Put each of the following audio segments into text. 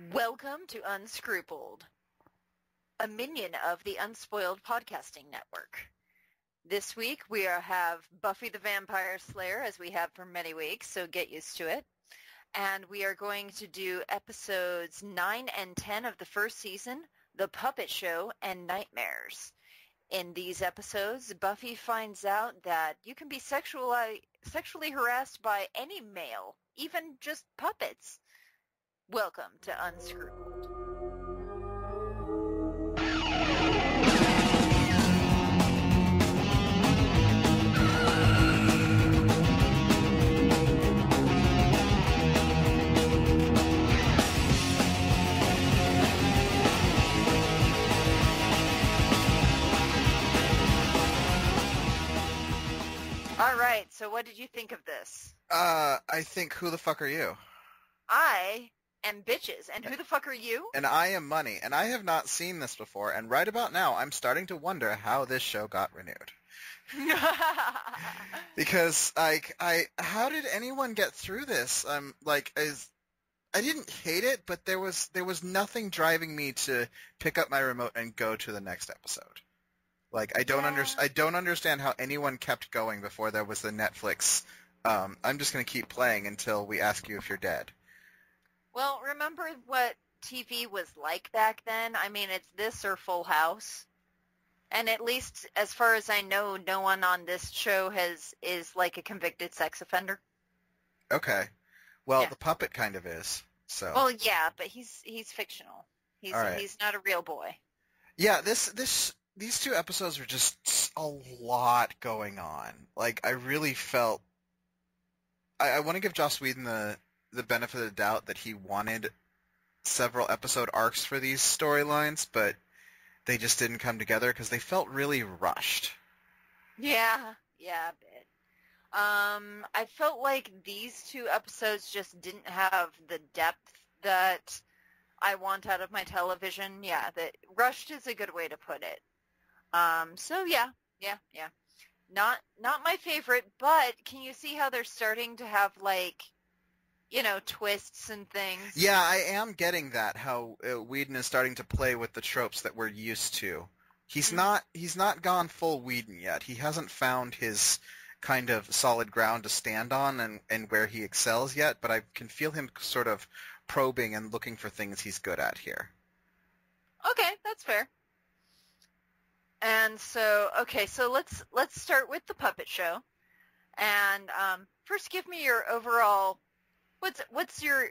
Welcome to Unscrupled, a minion of the Unspoiled Podcasting Network. This week we have Buffy the Vampire Slayer, as we have for many weeks, so get used to it. And we are going to do episodes 9 and 10 of the first season, The Puppet Show, and Nightmares. In these episodes, Buffy finds out that you can be sexually harassed by any male, even just puppets. Welcome to Unscrupled. All right, so what did you think of this? I think, who the fuck are you? I am bitches, and who the fuck are you? And I am money, and I have not seen this before, and right about now I'm starting to wonder how this show got renewed. Because, how did anyone get through this? I didn't hate it, but there was nothing driving me to pick up my remote and go to the next episode. I don't understand how anyone kept going before there was the Netflix. I'm just going to keep playing until we ask you if you're dead. Well, remember what TV was like back then? I mean, it's this or Full House. And at least, as far as I know, no one on this show is like a convicted sex offender. Okay. Well, yeah. The puppet kind of is. So. Well, yeah, but he's fictional. He's not a real boy. Yeah, these two episodes were just a lot going on. I really felt... I want to give Joss Wheadon the benefit of the doubt that he wanted several episode arcs for these storylines, but they just didn't come together because they felt really rushed. Yeah, a bit. I felt like these two episodes just didn't have the depth that I want out of my television. Yeah, that rushed is a good way to put it. So yeah. Not my favorite, but can you see how they're starting to have twists and things? Yeah, I am getting that, how Whedon is starting to play with the tropes that we're used to. He's not gone full Whedon yet. He hasn't found his kind of solid ground to stand on and where he excels yet, but I can feel him sort of probing and looking for things he's good at here. Okay, that's fair. And so let's start with the puppet show. And first, give me your overall. What's your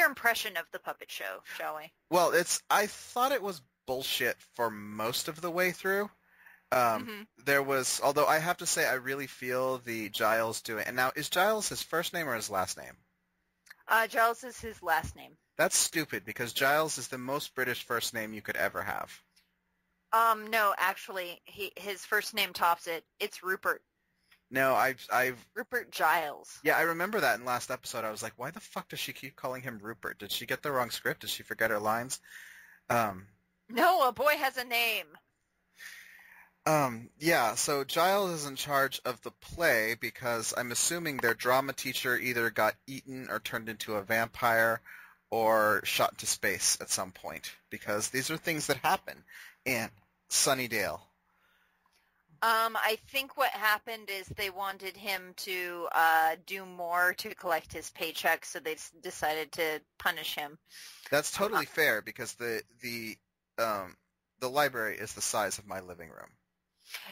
impression of the puppet show, shall we? Well, I thought it was bullshit for most of the way through. There was, although I have to say, I really feel the Giles doing. And now, is Giles his first name or his last name? Giles is his last name. That's stupid, because Giles is the most British first name you could ever have. No, actually, his first name tops it. It's Rupert. No, I've... Rupert Giles. Yeah, I remember that in last episode. I was like, why the fuck does she keep calling him Rupert? Did she get the wrong script? Did she forget her lines? No, a boy has a name. Yeah, so Giles is in charge of the play because I'm assuming their drama teacher either got eaten or turned into a vampire or shot into space at some point, because these are things that happen in Sunnydale. I think what happened is they wanted him to do more to collect his paycheck, so they decided to punish him. That's totally fair, because the library is the size of my living room.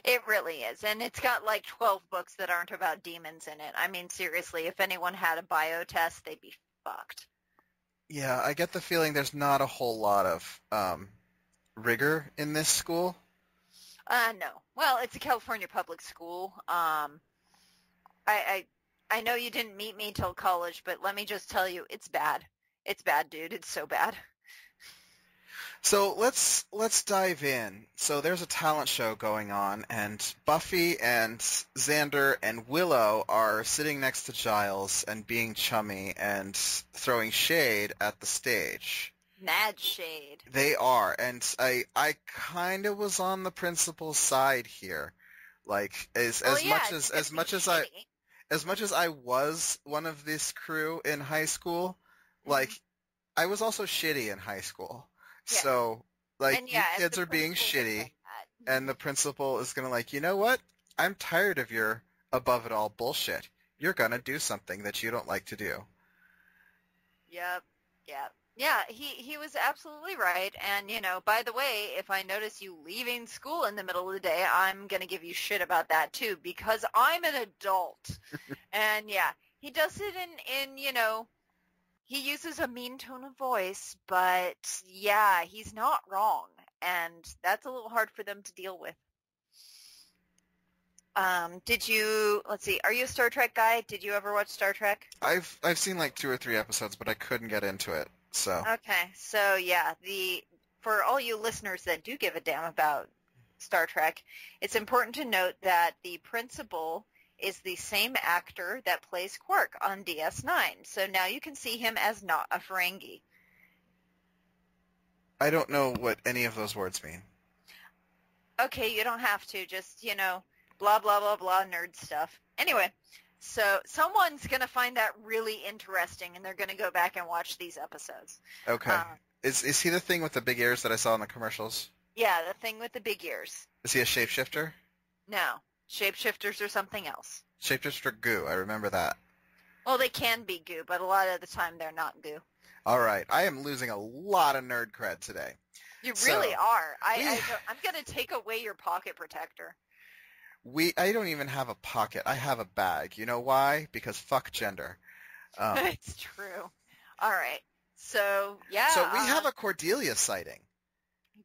It really is, and it's got 12 books that aren't about demons in it. I mean, seriously, if anyone had a bio test, they'd be fucked. Yeah, I get the feeling there's not a whole lot of rigor in this school. No. Well, it's a California public school. I know you didn't meet me till college, but let me just tell you, it's bad. It's bad, dude. It's so bad. So let's dive in. So there's a talent show going on, and Buffy and Zander and Willow are sitting next to Giles and being chummy and throwing shade at the stage. Mad shade. They are, and I kind of was on the principal's side here. As much as I was one of this crew in high school, like, I was also shitty in high school. Yeah. So, like, And you as kids the are being principal was shitty, saying that. and the principal is going to like, you know what? I'm tired of your above-it-all bullshit. You're going to do something that you don't like to do. Yep. Yeah, he was absolutely right. And, by the way, if I notice you leaving school in the middle of the day, I'm going to give you shit about that too, because I'm an adult. And yeah, he does it in, he uses a mean tone of voice, but yeah, he's not wrong. And that's a little hard for them to deal with. Let's see, are you a Star Trek guy? Did you ever watch Star Trek? I've seen like 2 or 3 episodes, but I couldn't get into it. So Okay, so yeah, for all you listeners that do give a damn about Star Trek, it's important to note that the principal is the same actor that plays Quark on DS9. So now you can see him as not a Ferengi. I don't know what any of those words mean. Okay, you don't have to. Just, blah, blah, blah, blah, nerd stuff. Anyway, so someone's going to find that really interesting, and they're going to go back and watch these episodes. Okay. Is he the thing with the big ears that I saw in the commercials? Yeah, the thing with the big ears. Is he a shapeshifter? No. Shapeshifters are something else. Shapeshifter goo. I remember that. Well, they can be goo, but a lot of the time they're not goo. All right. I am losing a lot of nerd cred today. You really are. I'm going to take away your pocket protector. I don't even have a pocket. I have a bag. You know why? Because fuck gender. It's true. All right. So, yeah. So we have a Cordelia sighting.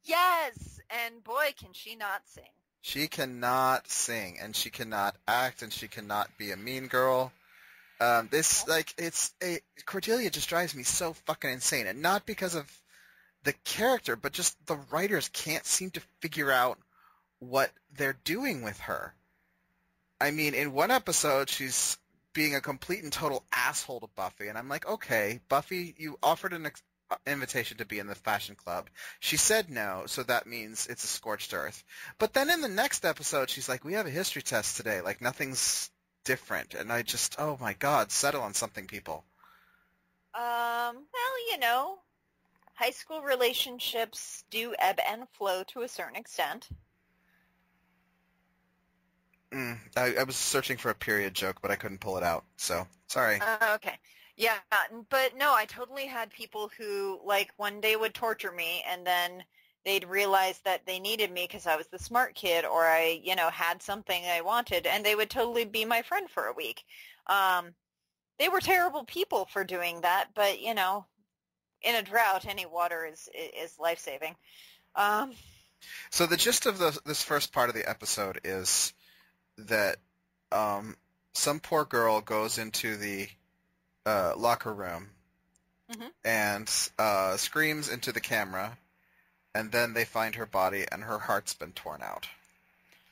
Yes. And boy, can she not sing. She cannot sing, and she cannot act, and she cannot be a mean girl. Cordelia just drives me so fucking insane, and not because of the character, but just the writers can't seem to figure out what they're doing with her. I mean, in one episode, she's being a complete and total asshole to Buffy, and I'm like, okay, Buffy, you offered an invitation to be in the fashion club. She said no, so that means it's a scorched earth. But then in the next episode, she's like, we have a history test today, like nothing's different. And I just, oh my God, settle on something, people. Well, high school relationships do ebb and flow to a certain extent. I was searching for a period joke, but I couldn't pull it out, so sorry. Okay. Yeah, but no, I totally had people who, like, one day would torture me, and then they'd realize that they needed me because I was the smart kid, or I, had something I wanted, and they would totally be my friend for a week. They were terrible people for doing that, but, in a drought, any water is life-saving. So the gist of this first part of the episode is that some poor girl goes into the locker room and screams into the camera, and then they find her body, and her heart's been torn out.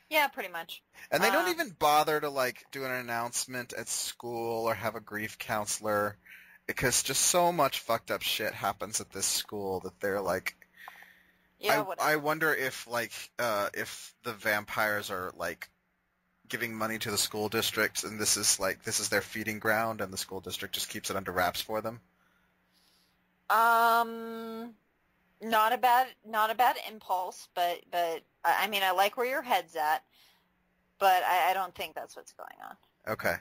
Yeah, pretty much. And they don't even bother to, like, do an announcement at school or have a grief counselor, because just so much fucked up shit happens at this school that they're like, yeah, I wonder if, like, if the vampires are, like, giving money to the school district, and this is their feeding ground, and the school district just keeps it under wraps for them. Not a bad impulse, but I mean, I like where your head's at, but I don't think that's what's going on. Okay.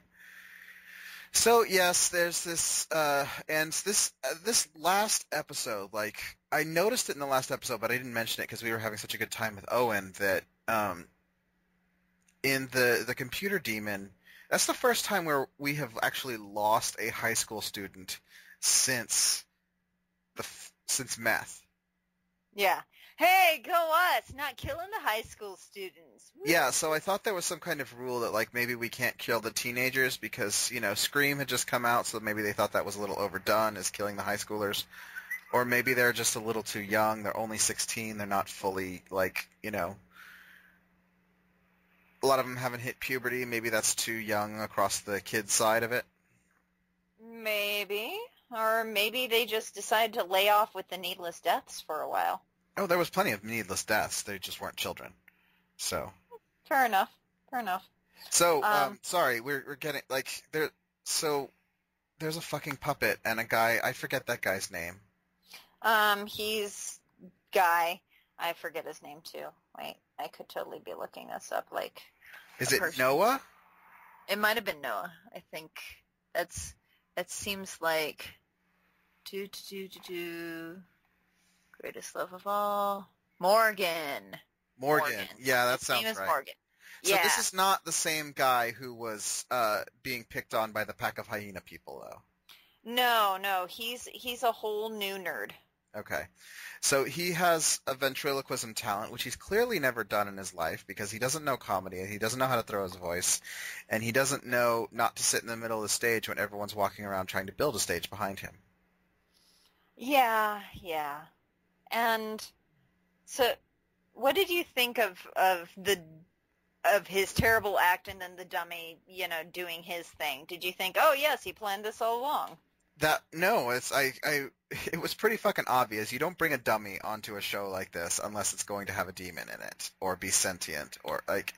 So yes, there's this, and this last episode, like, I noticed it in the last episode, but I didn't mention it because we were having such a good time with Owen that, in the computer demon, that's the first time where we have actually lost a high school student since meth. Yeah. Hey, go us! Not killing the high school students. Woo. Yeah, so I thought there was some kind of rule that, like, maybe we can't kill the teenagers because, Scream had just come out, so maybe they thought that was a little overdone as killing the high schoolers. Or maybe they're just a little too young. They're only 16. They're not fully, like, a lot of them haven't hit puberty. Maybe that's too young across the kids' side of it. Maybe. Or maybe they just decided to lay off with the needless deaths for a while. Oh, there was plenty of needless deaths. They just weren't children. So. Fair enough. So, sorry, we're getting, like, there, so there's a fucking puppet and a guy. I forget that guy's name. He's Guy. I forget his name too. Wait, I could totally be looking this up. Like, Is it Noah? It might have been Noah. I think that seems like greatest love of all. Morgan. Yeah, that sounds His name is right. Morgan. So yeah. this is not the same guy who was being picked on by the pack of hyena people, though. No, he's a whole new nerd. Okay. So he has a ventriloquism talent, which he's clearly never done in his life because he doesn't know comedy, and he doesn't know how to throw his voice, and he doesn't know not to sit in the middle of the stage when everyone's walking around trying to build a stage behind him. Yeah. And so what did you think of his terrible act and then the dummy, doing his thing? Did you think, oh yes, he planned this all along? It was pretty fucking obvious. You don't bring a dummy onto a show like this unless it's going to have a demon in it or be sentient or like.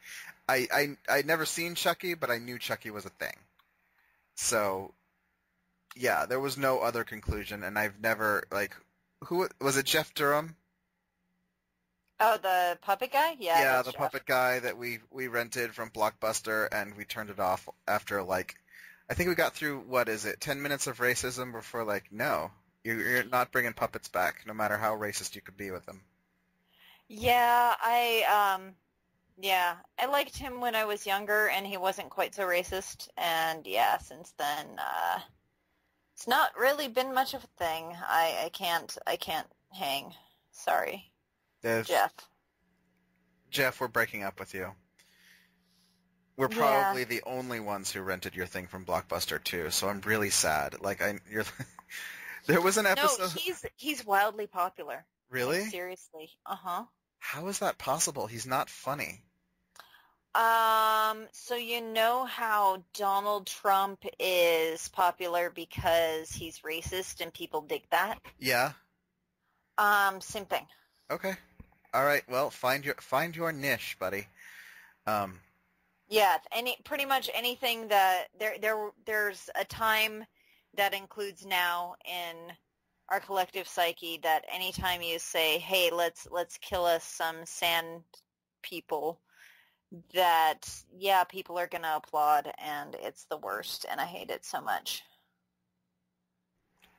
I'd never seen Chucky, but I knew Chucky was a thing. So, yeah, there was no other conclusion, and I've never who was it? Jeff Durham? Oh, the puppet guy? Yeah, the puppet guy that we rented from Blockbuster, and we turned it off after I think we got through, 10 minutes of racism before no, you're not bringing puppets back, no matter how racist you could be with them. Yeah, I liked him when I was younger, and he wasn't quite so racist, and yeah, since then, it's not really been much of a thing. I can't hang. Sorry. Jeff, we're breaking up with you. We're probably the only ones who rented your thing from Blockbuster too, so I'm really sad. There was an episode. No, he's wildly popular. Really? Seriously. Uh-huh. How is that possible? He's not funny. So you know how Donald Trump is popular because he's racist and people dig that? Yeah. Same thing. Okay. All right. Well, find your niche, buddy. Yeah, pretty much anything that there's a time that includes now in our collective psyche that anytime you say, "Hey, let's kill us some sand people," that people are going to applaud, and it's the worst, and I hate it so much.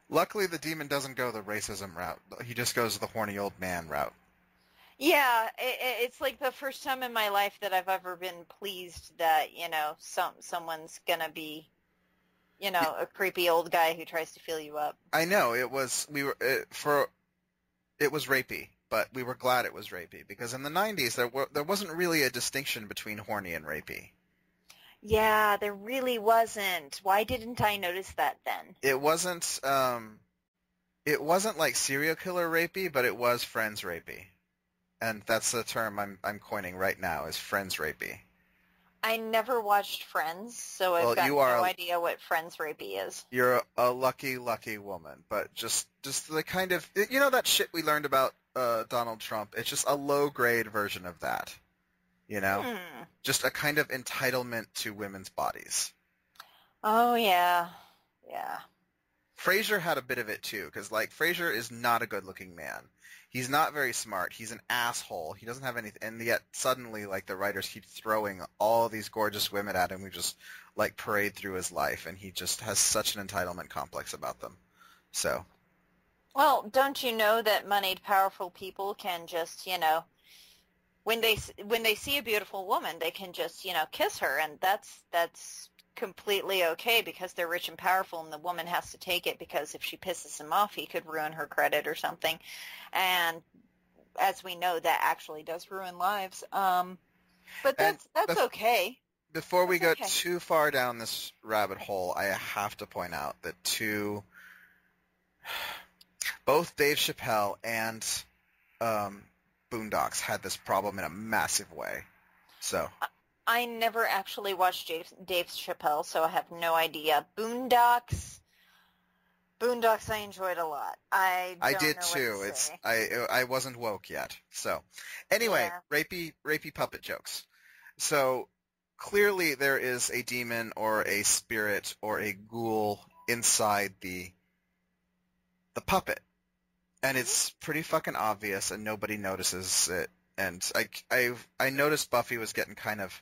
Luckily, the demon doesn't go the racism route. He just goes the horny old man route. Yeah, it's like the first time in my life that I've ever been pleased that, someone's going to be, a creepy old guy who tries to feel you up. I know, it was rapey, but we were glad it was rapey because in the 90s there wasn't really a distinction between horny and rapey. Yeah, there really wasn't. Why didn't I notice that then? It wasn't like serial killer rapey, but it was friends rapey. And that's the term I'm coining right now is friends rapey. I never watched Friends, so I've got no idea what friends rapey is. You're a lucky, lucky woman. But just the kind of, that shit we learned about Donald Trump, it's just a low-grade version of that. Just a kind of entitlement to women's bodies. Oh, yeah. Yeah. Frasier had a bit of it, too, because, Frasier is not a good-looking man. He's not very smart. He's an asshole. He doesn't have anything. And yet, suddenly, the writers keep throwing all these gorgeous women at him who just, parade through his life. And he just has such an entitlement complex about them. So. Well, don't you know that moneyed, powerful people can just, when they see a beautiful woman, they can just, kiss her. And that's completely okay because they're rich and powerful and the woman has to take it because if she pisses him off, he could ruin her credit or something. And as we know, that actually does ruin lives. But that's okay. Before we go too far down this rabbit hole, I have to point out that both Dave Chappelle and Boondocks had this problem in a massive way. So I never actually watched Dave Chappelle, so I have no idea. Boondocks, I enjoyed a lot. I did too. I wasn't woke yet. So anyway, rapey puppet jokes. So clearly there is a demon or a spirit or a ghoul inside the puppet. And it's pretty fucking obvious, and nobody notices it. And I noticed Buffy was getting kind of,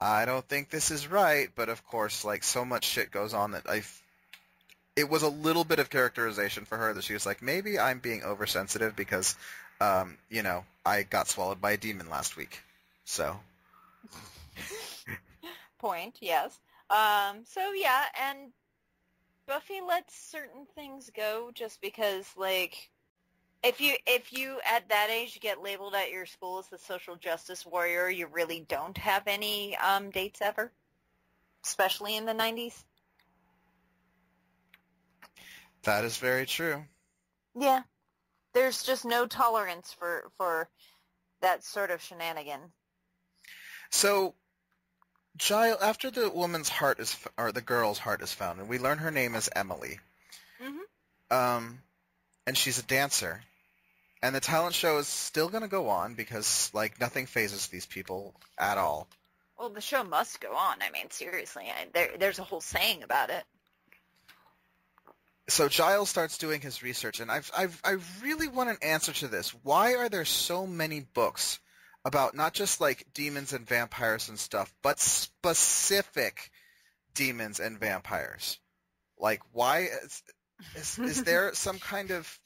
I don't think this is right, but of course, like, so much shit goes on that it was a little bit of characterization for her that she was like, maybe I'm being oversensitive because, I got swallowed by a demon last week. So. Point, yes. And Buffy lets certain things go just because, like, if you at that age get labeled at your school as the social justice warrior, you really don't have any dates ever, especially in the 90s. That is very true. Yeah, there's just no tolerance for that sort of shenanigan. So, Giles, after the woman's heart or the girl's heart is found, and we learn her name is Emily. Mm-hmm. And she's a dancer. And the talent show is still going to go on because, like, nothing phases these people at all. Well, the show must go on. I mean, seriously, there's a whole saying about it. So Giles starts doing his research, and I really want an answer to this. Why are there so many books about not just, like, demons and vampires and stuff, but specific demons and vampires? Like, why is there some kind of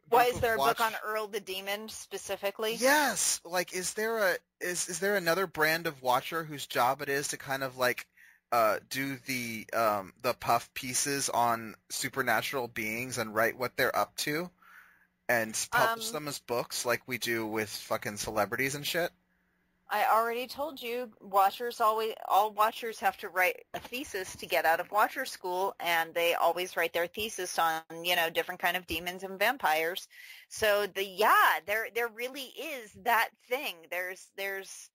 why is there a book on Earl the Demon specifically? Yes. Like, is there another brand of watcher whose job it is to kind of, like, do the puff pieces on supernatural beings and write what they're up to and publish them as books like we do with fucking celebrities and shit? I already told you, all watchers have to write a thesis to get out of watcher school, and they always write their thesis on, different kind of demons and vampires. So there really is that thing. There's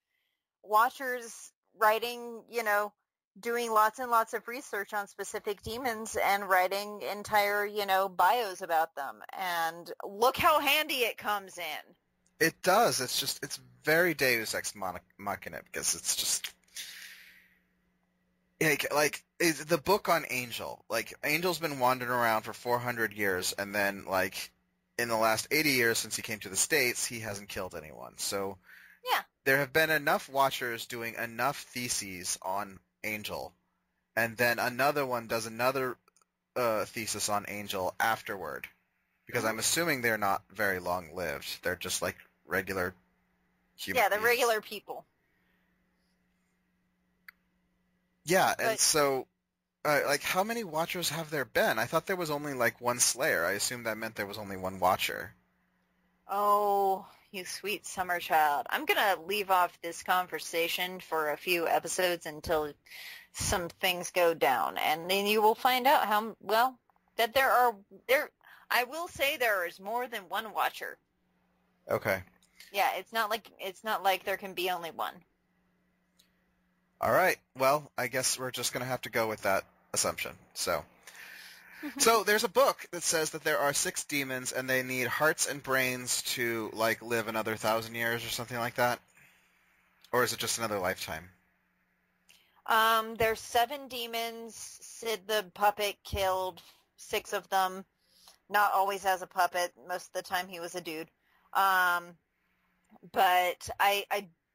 watchers writing, doing lots and lots of research on specific demons and writing entire, bios about them. And look how handy it comes in. It does. It's very Deus Ex Machina because it's just like the book on Angel. Like, Angel's been wandering around for 400 years, and then, like, in the last 80 years since he came to the States, he hasn't killed anyone. So yeah, there have been enough watchers doing enough theses on Angel, and then another one does another thesis on Angel afterward. Because I'm assuming they're not very long-lived. They're just, like, regular human Yeah, they're beings. regular people. Yeah, and so, like, how many Watchers have there been? I thought there was only, like, one Slayer. I assumed that meant there was only one Watcher. Oh, you sweet summer child. I'm going to leave off this conversation for a few episodes until some things go down. And then you will find out that I will say there is more than one Watcher. Okay. Yeah, it's not like there can be only one. All right. Well, I guess we're just going to have to go with that assumption. So there's a book that says that there are 6 demons and they need hearts and brains to, like, live another 1,000 years or something like that. Or is it just another lifetime? There's 7 demons. Sid the puppet killed 6 of them. Not always as a puppet. Most of the time he was a dude. But I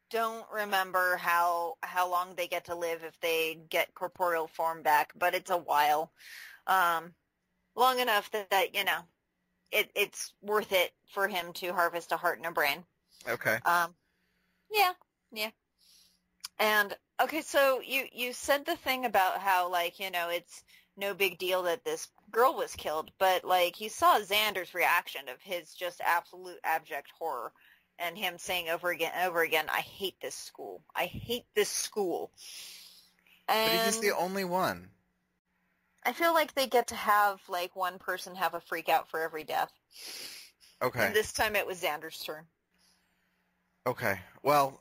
don't remember how long they get to live if they get corporeal form back, but it's a while. Long enough that it's worth it for him to harvest a heart and a brain. Okay. Yeah. And, okay, so you said the thing about how, like, it's no big deal that this girl was killed, but, like, you saw Zander's reaction of his just absolute abject horror and him saying over again and over again, I hate this school. I hate this school. And but he's the only one. I feel like they get to have, like, one person have a freak out for every death. Okay. And this time it was Zander's turn. Okay. Well,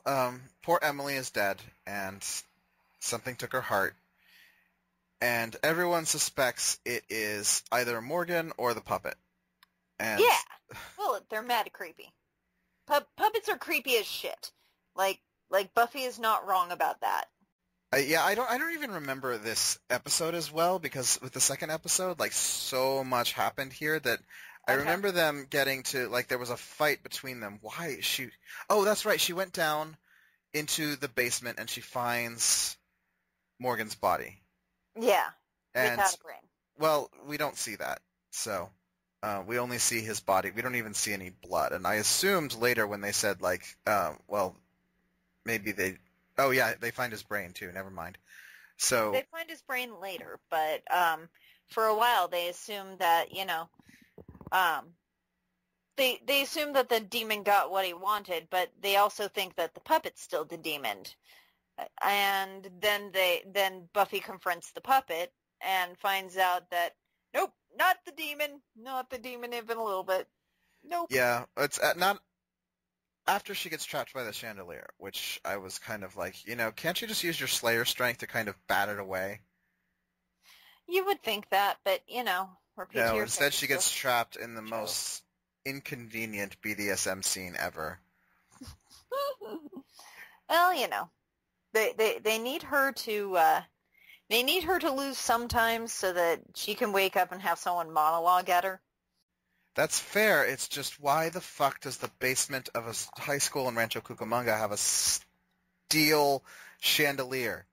poor Emily is dead, and something took her heart. And everyone suspects it is either Morgan or the puppet. And yeah. Well, they're mad creepy. Puppets are creepy as shit. Like Buffy is not wrong about that. I don't even remember this episode as well because with the second episode, like so much happened here that I Okay. remember them getting to like there was a fight between them. Why is she? Oh, that's right. She went down into the basement and she finds Morgan's body. Yeah, And without a brain. well, we don't see that, so we only see his body. We don't even see any blood. And I assumed later when they said like, well, maybe they. Oh yeah, they find his brain too. Never mind. So They find his brain later, but for a while they assume that, they assume that the demon got what he wanted, but they also think that the puppet's still the demon. And then Buffy confronts the puppet and finds out that nope, not the demon even a little bit. Nope. yeah, it's not after she gets trapped by the chandelier, which I was kind of like, can't you just use your Slayer strength to kind of bat it away? You would think that, but repeat to No, yourself. instead she gets trapped in the most inconvenient BDSM scene ever. Well, they need her to lose sometimes so that she can wake up and have someone monologue at her. That's fair. It's just why the fuck does the basement of a high school in Rancho Cucamonga have a steel chandelier?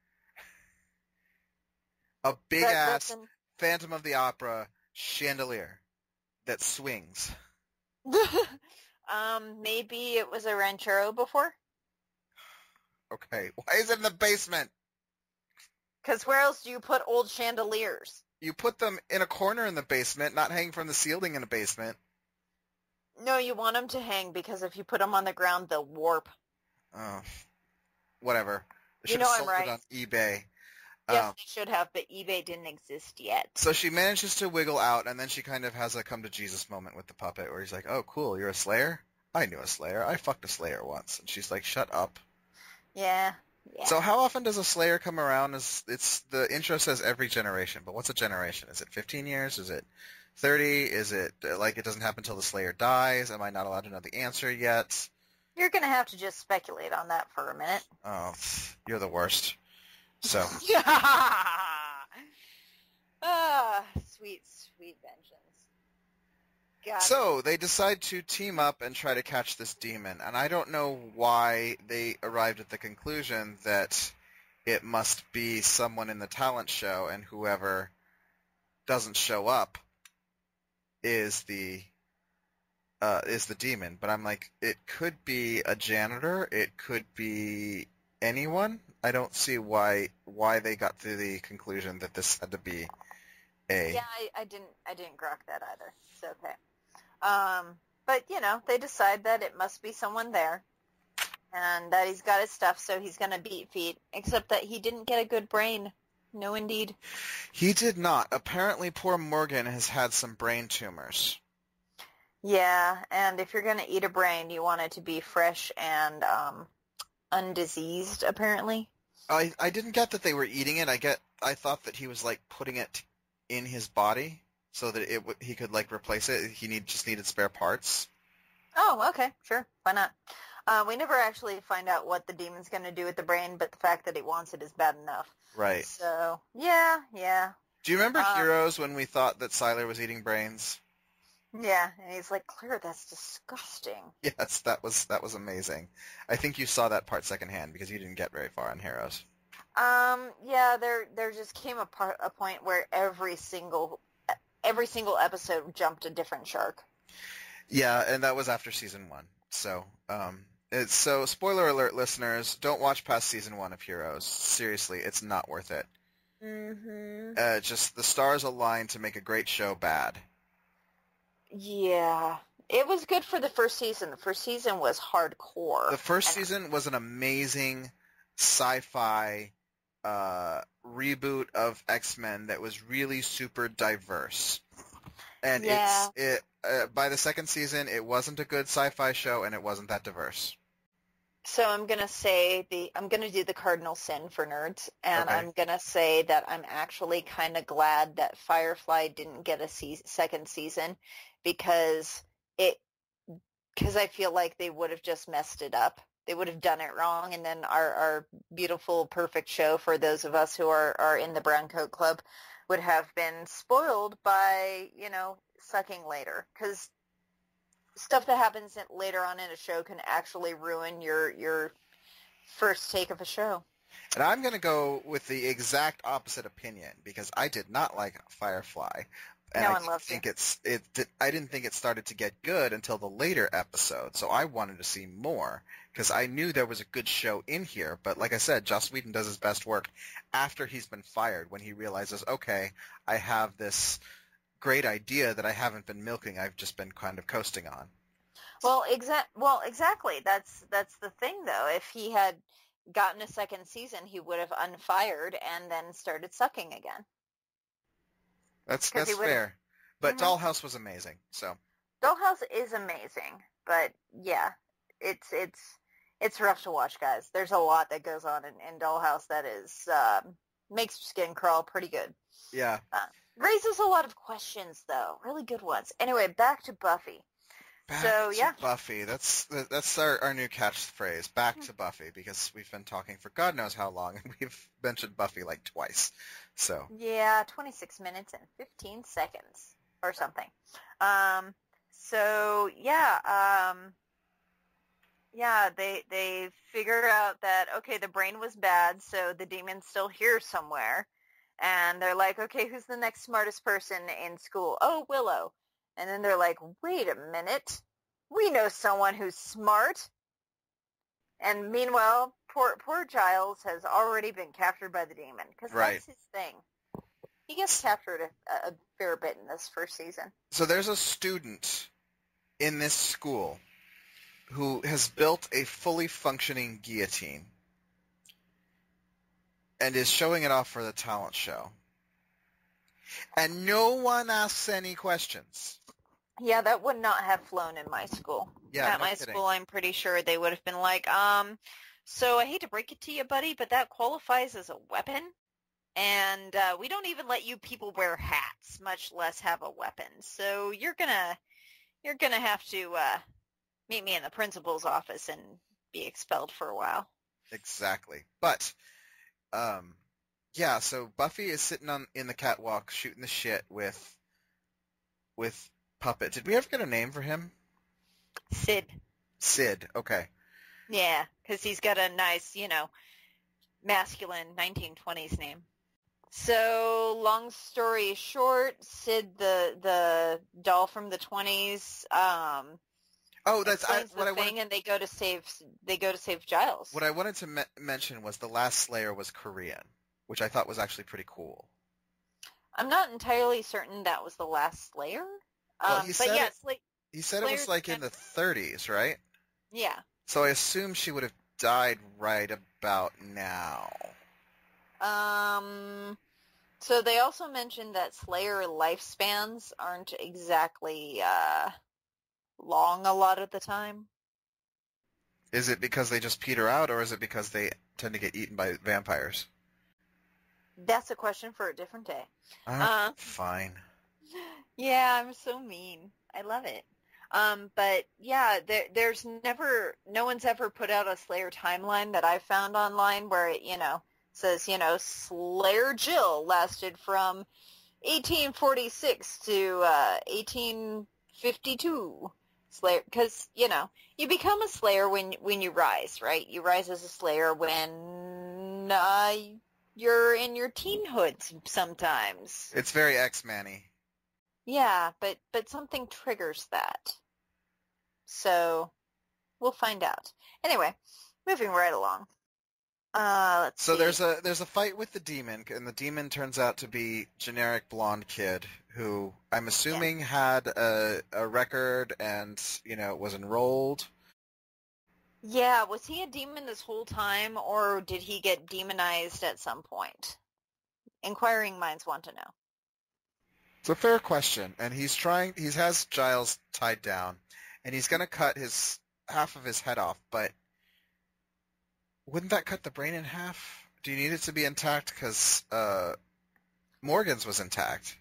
A big-ass Phantom of the Opera chandelier that swings. Maybe it was a ranchero before? Okay, why is it in the basement? Because where else do you put old chandeliers? You put them in a corner in the basement, not hanging from the ceiling in the basement. No, you want them to hang because if you put them on the ground, they'll warp. Oh, whatever. They You should know have I'm sold right. it on eBay. Yes, they should have, but eBay didn't exist yet. So she manages to wiggle out, and then she kind of has a come-to-Jesus moment with the puppet where he's like, oh, cool, you're a Slayer? I knew a Slayer. I fucked a Slayer once. And she's like, shut up. Yeah. So how often does a Slayer come around? It's the intro says every generation, but what's a generation? Is it 15 years? Is it 30? Is it like it doesn't happen until the Slayer dies? Am I not allowed to know the answer yet? You're going to have to just speculate on that for a minute. Oh, you're the worst. So Sweet, sweet vengeance. God. So they decide to team up and try to catch this demon, and I don't know why they arrived at the conclusion that it must be someone in the talent show, and whoever doesn't show up is the demon. But I'm like, it could be a janitor, it could be anyone. I don't see why they got to the conclusion that this had to be a. Yeah, I didn't grok that either. It's okay. But they decide that it must be someone there, and that he's got his stuff, so he's gonna beat feet. Except that he didn't get a good brain. No, indeed. He did not. Apparently, poor Morgan has had some brain tumors. Yeah, and if you're gonna eat a brain, you want it to be fresh and undiseased. Apparently. I didn't get that they were eating it. I thought that he was like putting it in his body so that he could like replace it. He just needed spare parts. Oh, okay, sure, why not? We never actually find out what the demon's going to do with the brain, but the fact that he wants it is bad enough. Right. So, yeah. Do you remember Heroes when we thought that Siler was eating brains? Yeah, and he's like, Claire, that's disgusting. Yes, that was amazing. I think you saw that part secondhand because you didn't get very far on Heroes. Yeah, there just came a point where every single episode jumped a different shark. Yeah, and that was after season 1. So, spoiler alert, listeners, don't watch past season 1 of Heroes. Seriously, it's not worth it. Mm-hmm. Just the stars aligned to make a great show bad. Yeah. It was good for the first season. The first season was hardcore. The first season was an amazing sci-fi reboot of X-Men that was really super diverse. And by the second season, it wasn't a good sci-fi show, and it wasn't that diverse. So I'm gonna do the cardinal sin for nerds, and Okay. I'm gonna say that I'm actually kind of glad that Firefly didn't get a second season because I feel like they would have just messed it up they would have done it wrong, and then our beautiful, perfect show for those of us who are in the Brown Coat Club would have been spoiled by, sucking later. Because stuff that happens later on in a show can actually ruin your first take of a show. And I'm going to go with the exact opposite opinion, because I did not like Firefly. And No one loves it. I didn't think it started to get good until the later episode, so I wanted to see more, because I knew there was a good show in here. But like I said, Joss Wheadon does his best work after he's been fired, when he realizes, okay, I have this great idea that I haven't been milking, I've just been kind of coasting on. Well, exactly. That's the thing, though. If he had gotten a second season, he would have unfired and then started sucking again. That's fair. But Dollhouse was amazing. So Dollhouse is amazing, but yeah, it's rough to watch, guys. There's a lot that goes on in Dollhouse that is makes your skin crawl pretty good. Yeah. Raises a lot of questions, though. Really good ones. Anyway, back to Buffy. Back to Buffy. That's our new catchphrase. Back to Buffy, because we've been talking for God knows how long, and we've mentioned Buffy like twice. So yeah, 26 minutes and 15 seconds or something. They figure out that, okay, the brain was bad, so the demon's still here somewhere, and they're like, okay, who's the next smartest person in school? Oh, Willow. And then they're like, wait a minute, we know someone who's smart. And meanwhile, poor Giles has already been captured by the demon, because that's his thing. He gets captured a fair bit in this first season. So there's a student in this school who has built a fully functioning guillotine and is showing it off for the talent show. And no one asks any questions. Yeah, that would not have flown in my school. Yeah, At my school, I'm pretty sure they would have been like, so I hate to break it to you, buddy, but that qualifies as a weapon. And we don't even let you people wear hats, much less have a weapon. So you're gonna have to meet me in the principal's office and be expelled for a while. Exactly. But yeah, so Buffy is sitting in the catwalk shooting the shit with Puppet. Did we ever get a name for him? Sid, okay. Yeah, because he's got a nice, masculine 1920s name. So, long story short, Sid, the doll from the 20s, and they go to save Giles. What I wanted to mention was the last Slayer was Korean, which I thought was actually pretty cool. I'm not entirely certain that was the last Slayer. Well, he said it was like in the 30s, right? Yeah. So I assume she would have died right about now. So they also mentioned that Slayer lifespans aren't exactly long a lot of the time. Is it because they just peter out, or is it because they tend to get eaten by vampires? That's a question for a different day. Fine. Yeah, I'm so mean. I love it. But yeah, there's no one's ever put out a Slayer timeline that I found online where it, says, Slayer Jill lasted from 1846 to 1852. Slayer, because, you become a Slayer when you rise, right? You rise as a Slayer when you're in your teenhood sometimes. It's very X-Man-y. Yeah, but something triggers that. So, we'll find out. Anyway, moving right along. Let's see. So there's a fight with the demon, and the demon turns out to be generic blonde kid who I'm assuming had a record and, was enrolled. Yeah, was he a demon this whole time, or did he get demonized at some point? Inquiring minds want to know. It's a fair question, and he has Giles tied down, and he's going to cut half of his head off, but wouldn't that cut the brain in half? Do you need it to be intact? Because Morgan's was intact.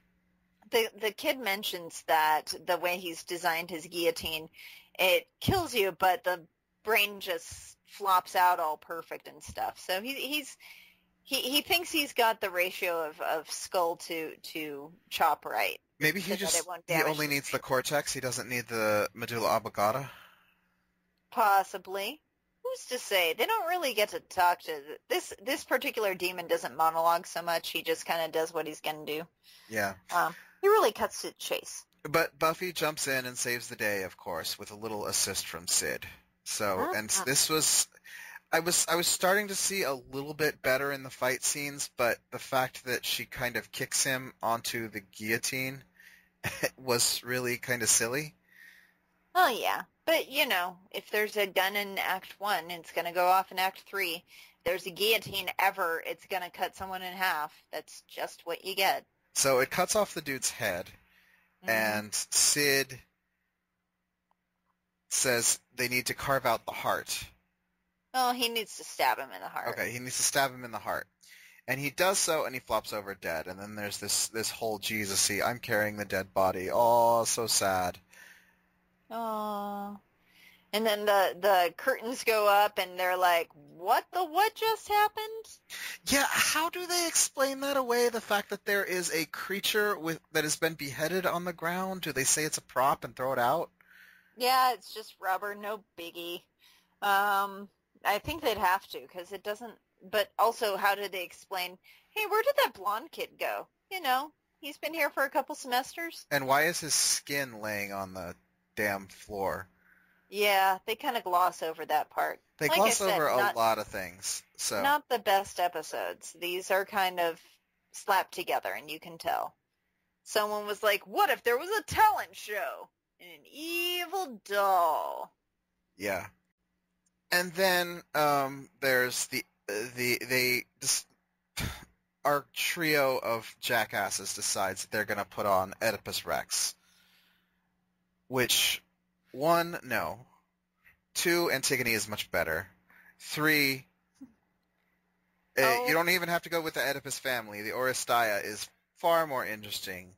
The kid mentions that the way he's designed his guillotine, it kills you, but the brain just flops out all perfect and stuff. So he thinks he's got the ratio of skull to chop right. Maybe so he only needs the cortex. He doesn't need the medulla oblongata. Possibly. Who's to say? They don't really get to talk to this particular demon. Doesn't monologue so much. He just kind of does what he's gonna do. Yeah. He really cuts to the chase. But Buffy jumps in and saves the day, of course, with a little assist from Sid. So, and this was, I was starting to see a little bit better in the fight scenes, but the fact that she kind of kicks him onto the guillotine was really kind of silly. Oh yeah, but if there's a gun in Act 1, it's gonna go off in Act 3. If there's a guillotine ever, it's gonna cut someone in half. That's just what you get. So it cuts off the dude's head. And Sid says they need to carve out the heart. Oh, he needs to stab him in the heart. Okay, he needs to stab him in the heart. And he does so, and he flops over dead. And then there's this whole Jesus-y, I'm carrying the dead body. Oh, so sad. Oh. And then the curtains go up, and they're like, what just happened? Yeah, how do they explain that away, the fact that there is a creature that has been beheaded on the ground? Do they say it's a prop and throw it out? Yeah, it's just rubber, no biggie. I think they'd have to, because it doesn't... But also, how do they explain, hey, where did that blonde kid go? He's been here for a couple semesters. And why is his skin laying on the damn floor? Yeah, they kind of gloss over that part. They gloss over a lot of things. So not the best episodes. These are kind of slapped together, and you can tell. Someone was like, what if there was a talent show and an evil doll? Yeah. And then there's our trio of jackasses decides that they're going to put on Oedipus Rex. Which... 1, no. 2, Antigone is much better. 3, you don't even have to go with the Oedipus family. The Oresteia is far more interesting.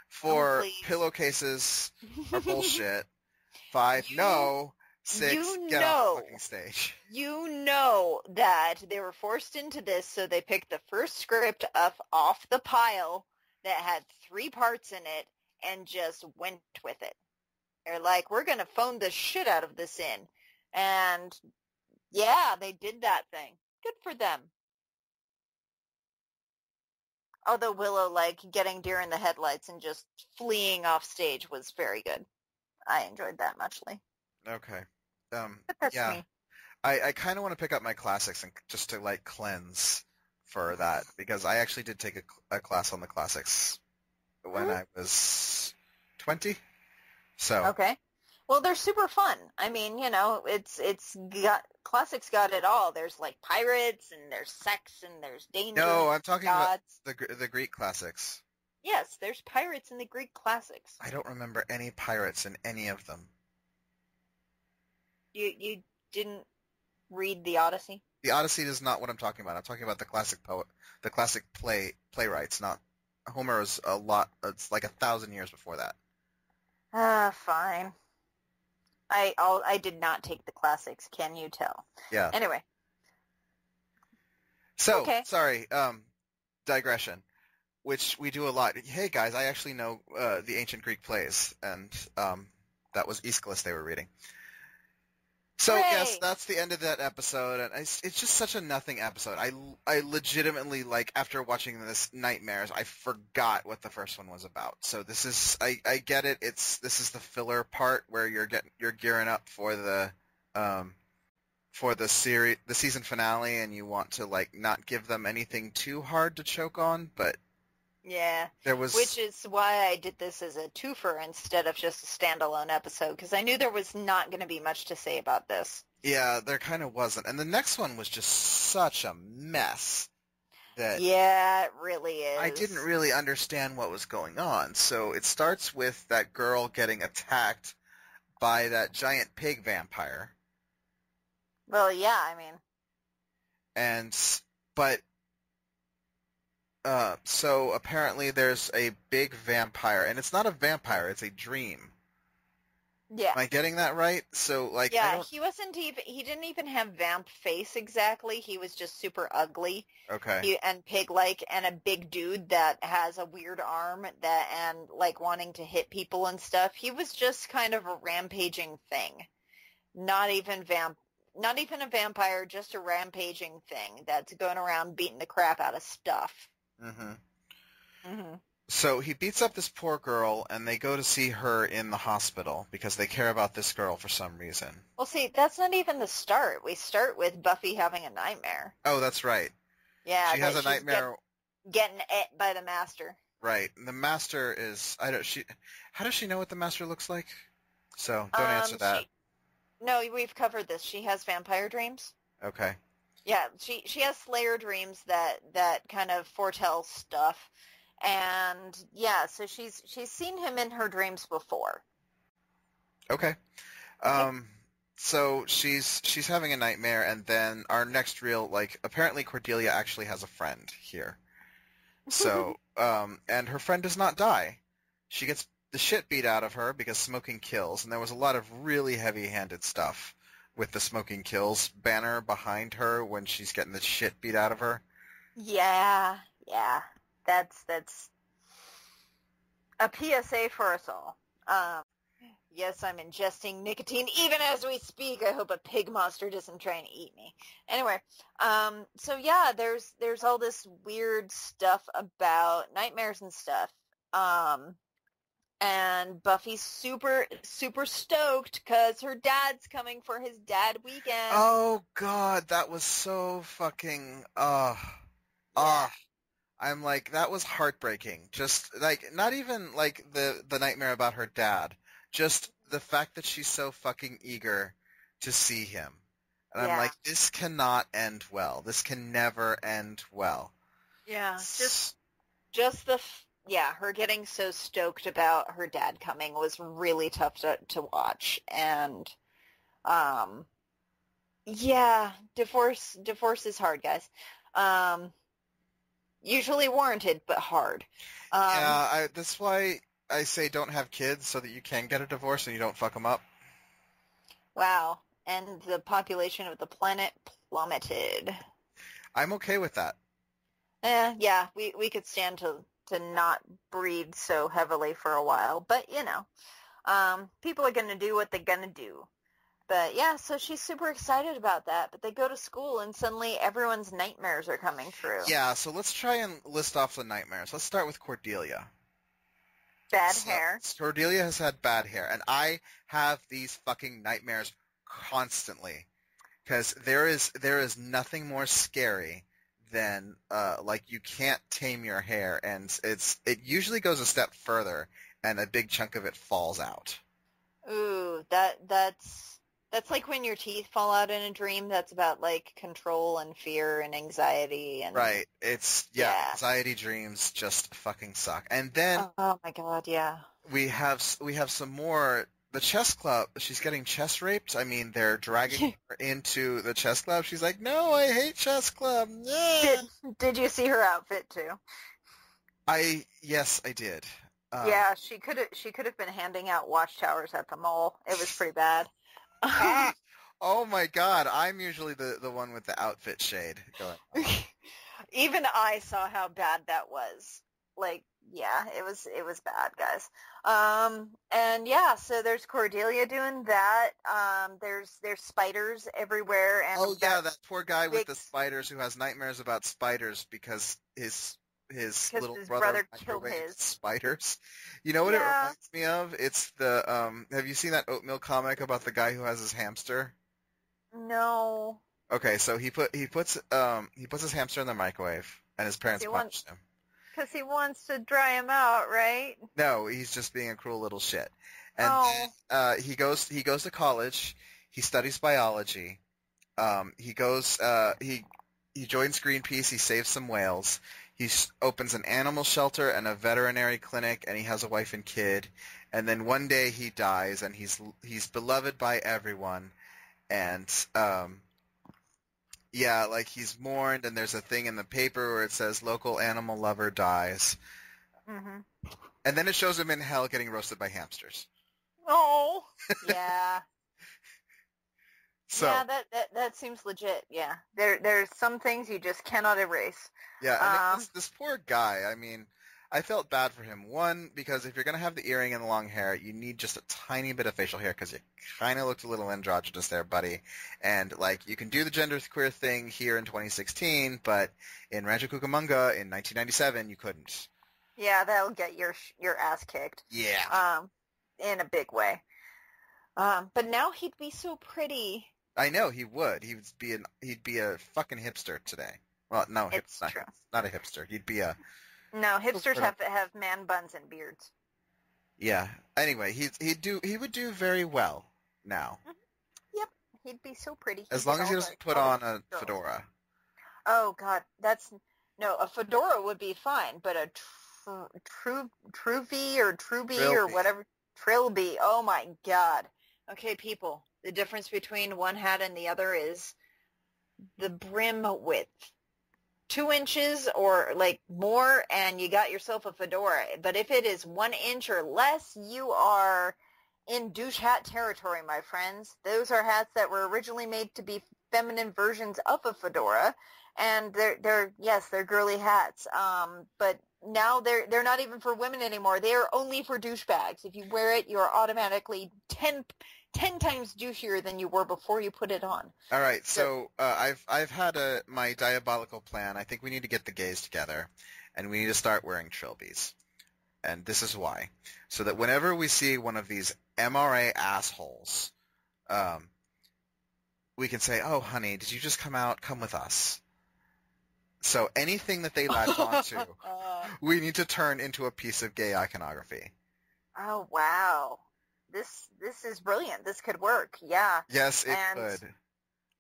4, pillowcases are bullshit. 5, no. 6, get off the fucking stage. You know that they were forced into this, so they picked the first script off the pile that had 3 parts in it and just went with it. They're like, we're going to phone the shit out of this in. And, yeah, they did that thing. Good for them. Although Willow, getting deer in the headlights and just fleeing off stage was very good. I enjoyed that muchly. Okay. But that's me. I kind of want to pick up my classics and just to, cleanse for that. Because I actually did take a class on the classics when I was 20. So. Okay. Well, they're super fun. I mean, it's got classics got it all. There's pirates and there's sex and there's danger. No, I'm talking gods. about the Greek classics. Yes, there's pirates in the Greek classics. I don't remember any pirates in any of them. You didn't read the Odyssey? The Odyssey is not what I'm talking about. I'm talking about the classic playwrights. Not Homer is a lot. It's 1,000 years before that. Fine. I did not take the classics, can you tell? Yeah. Anyway. So, okay. Sorry, digression, which we do a lot. Hey guys, I actually know the ancient Greek plays, and that was Aeschylus they were reading. So Hooray! yes, that's the end of that episode, and it's just such a nothing episode. I legitimately, after watching this Nightmares, I forgot what the first one was about. So this is, I get it. This is the filler part where you're gearing up for the season finale, and you want to not give them anything too hard to choke on, but. Yeah, which is why I did this as a twofer instead of just a standalone episode, because I knew there was not going to be much to say about this. Yeah, there kind of wasn't. And the next one was just such a mess. Yeah, it really is. I didn't really understand what was going on. So it starts with that girl getting attacked by that giant pig vampire. Well, yeah, I mean. So apparently there's a big vampire, and it's not a vampire, it's a dream. Yeah. Am I getting that right? So, like, I Yeah, don't... he didn't even have vamp face exactly. He was just super ugly. Okay. And pig-like, and a big dude that has a weird arm and like wanting to hit people and stuff. He was just kind of a rampaging thing. Not even a vampire, just a rampaging thing that's going around beating the crap out of stuff. Mm-hmm. Mm-hmm. So he beats up this poor girl, and they go to see her in the hospital because they care about this girl for some reason. Well, see, that's not even the start. We start with Buffy having a nightmare. Oh, that's right. Yeah, she has a nightmare. Getting ate by the master. Right. The master is... How does she know what the master looks like? So, don't answer that. No, we've covered this. She has vampire dreams. Okay. Yeah, she has Slayer dreams that kind of foretell stuff. And yeah, so she's seen him in her dreams before. Okay. So she's having a nightmare, and then our next reel, like, apparently Cordelia actually has a friend here. So, and her friend does not die. She gets the shit beat out of her because smoking kills, and there was a lot of really heavy-handed stuff with the smoking kills banner behind her when she's getting the shit beat out of her. Yeah. That's a PSA for us all. Yes, I'm ingesting nicotine even as we speak. I hope a pig monster doesn't try and eat me. Anyway, so yeah, there's all this weird stuff about nightmares and stuff. And Buffy's super, super stoked because her dad's coming for his dad weekend. Oh, God, that was so fucking... I'm like, that was heartbreaking. Just, like, not even, like, the nightmare about her dad. Just the fact that she's so fucking eager to see him. And I'm like, this cannot end well. This can never end well. Yeah, just her getting so stoked about her dad coming was really tough to watch. And, divorce is hard, guys. Usually warranted, but hard. That's why I say don't have kids, so that you can get a divorce and you don't fuck them up. Wow. And the population of the planet plummeted. I'm okay with that. Yeah, we could stand to not breed so heavily for a while. But, people are going to do what they're going to do. But, yeah, so she's super excited about that. But they go to school, and suddenly everyone's nightmares are coming through. Yeah, so let's try and list off the nightmares. Let's start with Cordelia. Bad hair. Cordelia has had bad hair, and I have these fucking nightmares constantly. Because there is nothing more scary than, you can't tame your hair, and it usually goes a step further, and a big chunk of it falls out. Ooh, that's like when your teeth fall out in a dream. That's about, like, control and fear and anxiety. And right. Anxiety dreams just fucking suck. And then... Oh, my God, yeah. We have some more... The chess club, she's getting chess raped. I mean, they're dragging her into the chess club. She's like, no, I hate chess club. Did you see her outfit, too? Yes, I did. Yeah, she could have been handing out watchtowers at the mall. It was pretty bad. Oh my God! I'm usually the one with the outfit shade going on. Even I saw how bad that was. Like, yeah, it was bad, guys. And yeah, so there's Cordelia doing that. There's spiders everywhere. And that poor guy with the spiders who has nightmares about spiders because his little brother killed his spiders. You know what it reminds me of? It's the have you seen that oatmeal comic about the guy who has his hamster? No. Okay, so he puts his hamster in the microwave, and his parents punished him. Because he wants to dry him out, right? No, he's just being a cruel little shit. And then, he goes to college. He studies biology. He joins Greenpeace. He saves some whales. He opens an animal shelter and a veterinary clinic, and he has a wife and kid. And then one day he dies, and he's beloved by everyone. And he's mourned, and there's a thing in the paper where it says local animal lover dies. Mm-hmm. And then it shows him in hell getting roasted by hamsters. Oh, yeah. So yeah, that seems legit. Yeah, there's some things you just cannot erase. yeah, and this poor guy. I mean, I felt bad for him. One, because if you're gonna have the earring and the long hair, you need just a tiny bit of facial hair because you kind of looked a little androgynous there, buddy. And like, you can do the genderqueer thing here in 2016, but in Rancho Cucamonga in 1997, you couldn't. Yeah, that'll get your ass kicked. Yeah. In a big way. But now he'd be so pretty. I know he would. He'd be a fucking hipster today. Well, no, It's true. not a hipster. He'd be a No, hipsters have man buns and beards. yeah. Anyway, he would do very well now. Mm-hmm. Yep, he'd be so pretty. As long as he doesn't put on a fedora. Oh God, a fedora would be fine, but a Truvy or Truby or whatever, Trilby. Oh my God. Okay, people, the difference between one hat and the other is the brim width. 2 inches or like more, and you got yourself a fedora. But if it is 1 inch or less, you are in douche hat territory, my friends. Those are hats that were originally made to be feminine versions of a fedora, and they're girly hats. But now they're not even for women anymore. They are only for douchebags. If you wear it, you're automatically 10 times douchier than you were before you put it on. All right, so I've had my diabolical plan. I think we need to get the gays together, and we need to start wearing trilbies. And this is why. So that whenever we see one of these MRA assholes, we can say, oh, honey, did you just come with us? So anything that they latch onto, we need to turn into a piece of gay iconography. Oh, wow. This is brilliant. This could work. Yeah. Yes, it could.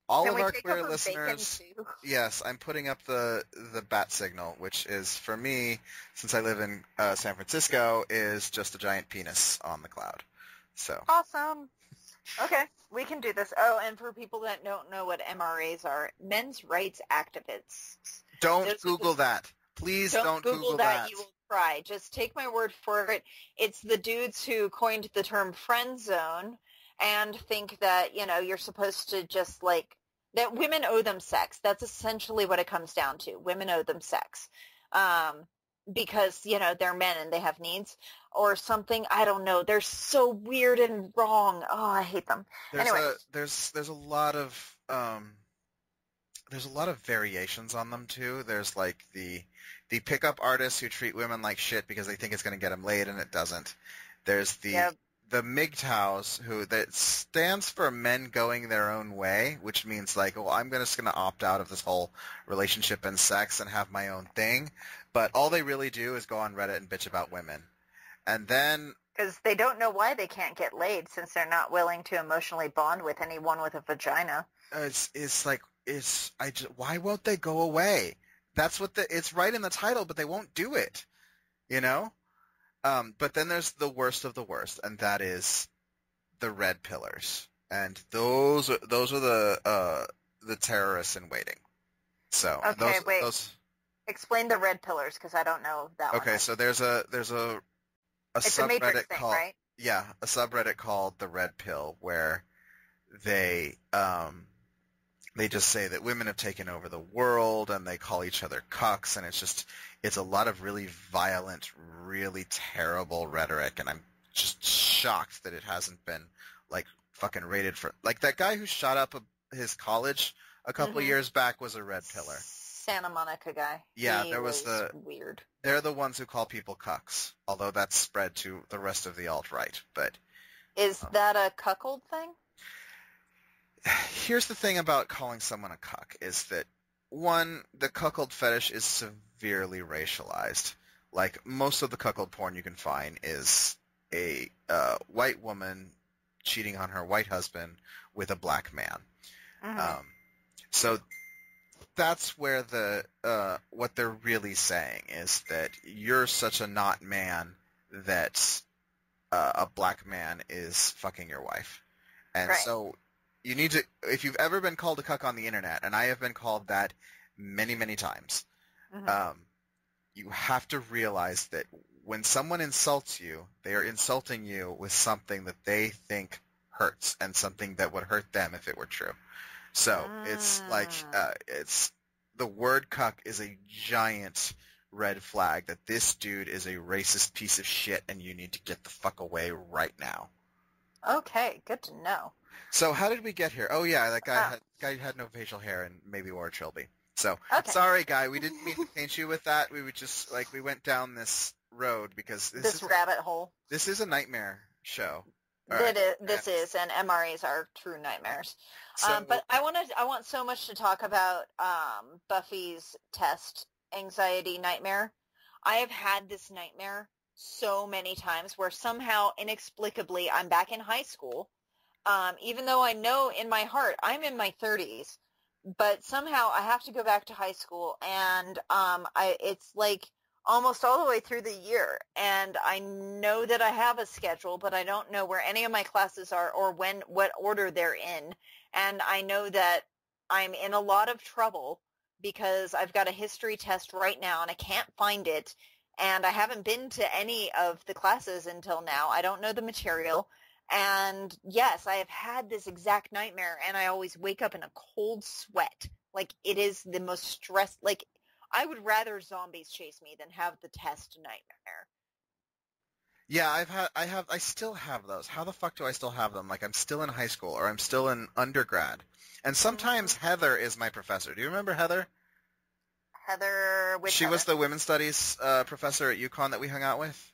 All of our queer listeners. Yes, I'm putting up the bat signal, which is, for me, since I live in San Francisco, is just a giant penis on the cloud. So awesome. Okay, we can do this. Oh, and for people that don't know what MRAs are, men's rights activists. Don't Google that. Please don't Google that. You will cry. Just take my word for it. It's the dudes who coined the term friend zone and think that, you're supposed to just that women owe them sex. That's essentially what it comes down to. Women owe them sex. Because, they're men and they have needs or something. I don't know. They're so weird and wrong. Oh, I hate them. There's a lot of variations on them too. There's like the pickup artists who treat women like shit because they think it's going to get them laid and it doesn't. There's the MGTOWs that stands for men going their own way, which means like, well, I'm just going to opt out of this whole relationship and sex and have my own thing. But all they really do is go on Reddit and bitch about women. And then... Because they don't know why they can't get laid since they're not willing to emotionally bond with anyone with a vagina. Why won't they go away? That's what it's right in the title, but they won't do it, But then there's the worst of the worst, and that is the red pillars, and those are the terrorists in waiting. So okay, wait. Explain the red pillars because I don't know that one. Okay, so there's a it's subreddit a Matrix thing, called right? Yeah, a subreddit called the Red Pill, where they just say that women have taken over the world and they call each other cucks, and it's a lot of really violent, really terrible rhetoric, and I'm just shocked that it hasn't been fucking rated for that guy who shot up his college a couple years back was a red pillar. Santa Monica guy. Yeah, he there was weird. They're the ones who call people cucks, although that's spread to the rest of the alt-right. But is that a cuckold thing? Here's the thing about calling someone a cuck is that, one, the cuckold fetish is severely racialized. Like, most of the cuckold porn you can find is a white woman cheating on her white husband with a black man. Mm-hmm. So that's where what they're really saying is that you're such a not man that a black man is fucking your wife. And so you need to, if you've ever been called a cuck on the internet, and I have been called that many, many times, you have to realize that when someone insults you, they are insulting you with something that they think hurts and something that would hurt them if it were true. So it's like it's the word cuck is a giant red flag that this dude is a racist piece of shit and you need to get the fuck away right now. Okay, good to know. So how did we get here? Oh yeah, that guy had no facial hair and maybe wore a trilby. So sorry, guy, we didn't mean to paint you with that. We would just we went down this road because this rabbit hole. This is a nightmare show. This is, and MREs are true nightmares. So, but I want so much to talk about Buffy's test anxiety nightmare. I have had this nightmare so many times where somehow, inexplicably, I'm back in high school, even though I know in my heart I'm in my 30s, but somehow I have to go back to high school, and it's like almost all the way through the year, and I know that I have a schedule, but I don't know where any of my classes are or what order they're in, and I know that I'm in a lot of trouble because I've got a history test right now, and I can't find it, and I haven't been to any of the classes until now. I don't know the material, and yes, I have had this exact nightmare, and I always wake up in a cold sweat. Like, it is the most stress, like, I would rather zombies chase me than have the test nightmare. Yeah, I still have those. How the fuck do I still have them? Like, I'm still in high school or I'm still in undergrad. And sometimes Heather is my professor. Do you remember Heather? Heather, which She Heather? was the women's studies professor at UConn that we hung out with.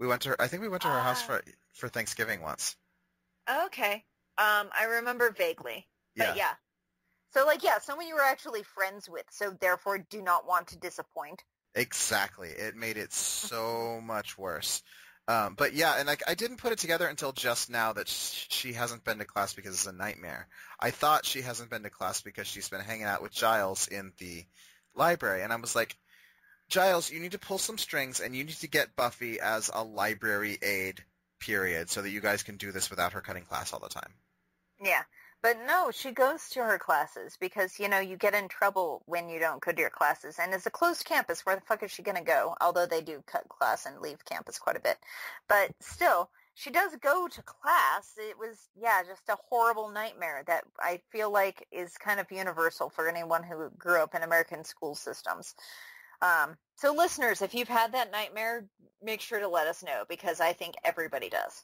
I think we went to her house for Thanksgiving once. Okay. I remember vaguely. But yeah. So, someone you were actually friends with, so therefore do not want to disappoint. Exactly. It made it so much worse. But yeah, and I didn't put it together until just now that she hasn't been to class because it's a nightmare. I thought she hasn't been to class because she's been hanging out with Giles in the library, and I was like, Giles, you need to pull some strings, and you need to get Buffy as a library aide, period, so that you guys can do this without her cutting class all the time. Yeah. But no, she goes to her classes because, you get in trouble when you don't go to your classes. And it's a closed campus. Where the fuck is she going to go? Although they do cut class and leave campus quite a bit. But still, she does go to class. It was, just a horrible nightmare that I feel like is kind of universal for anyone who grew up in American school systems. So listeners, if you've had that nightmare, make sure to let us know because I think everybody does.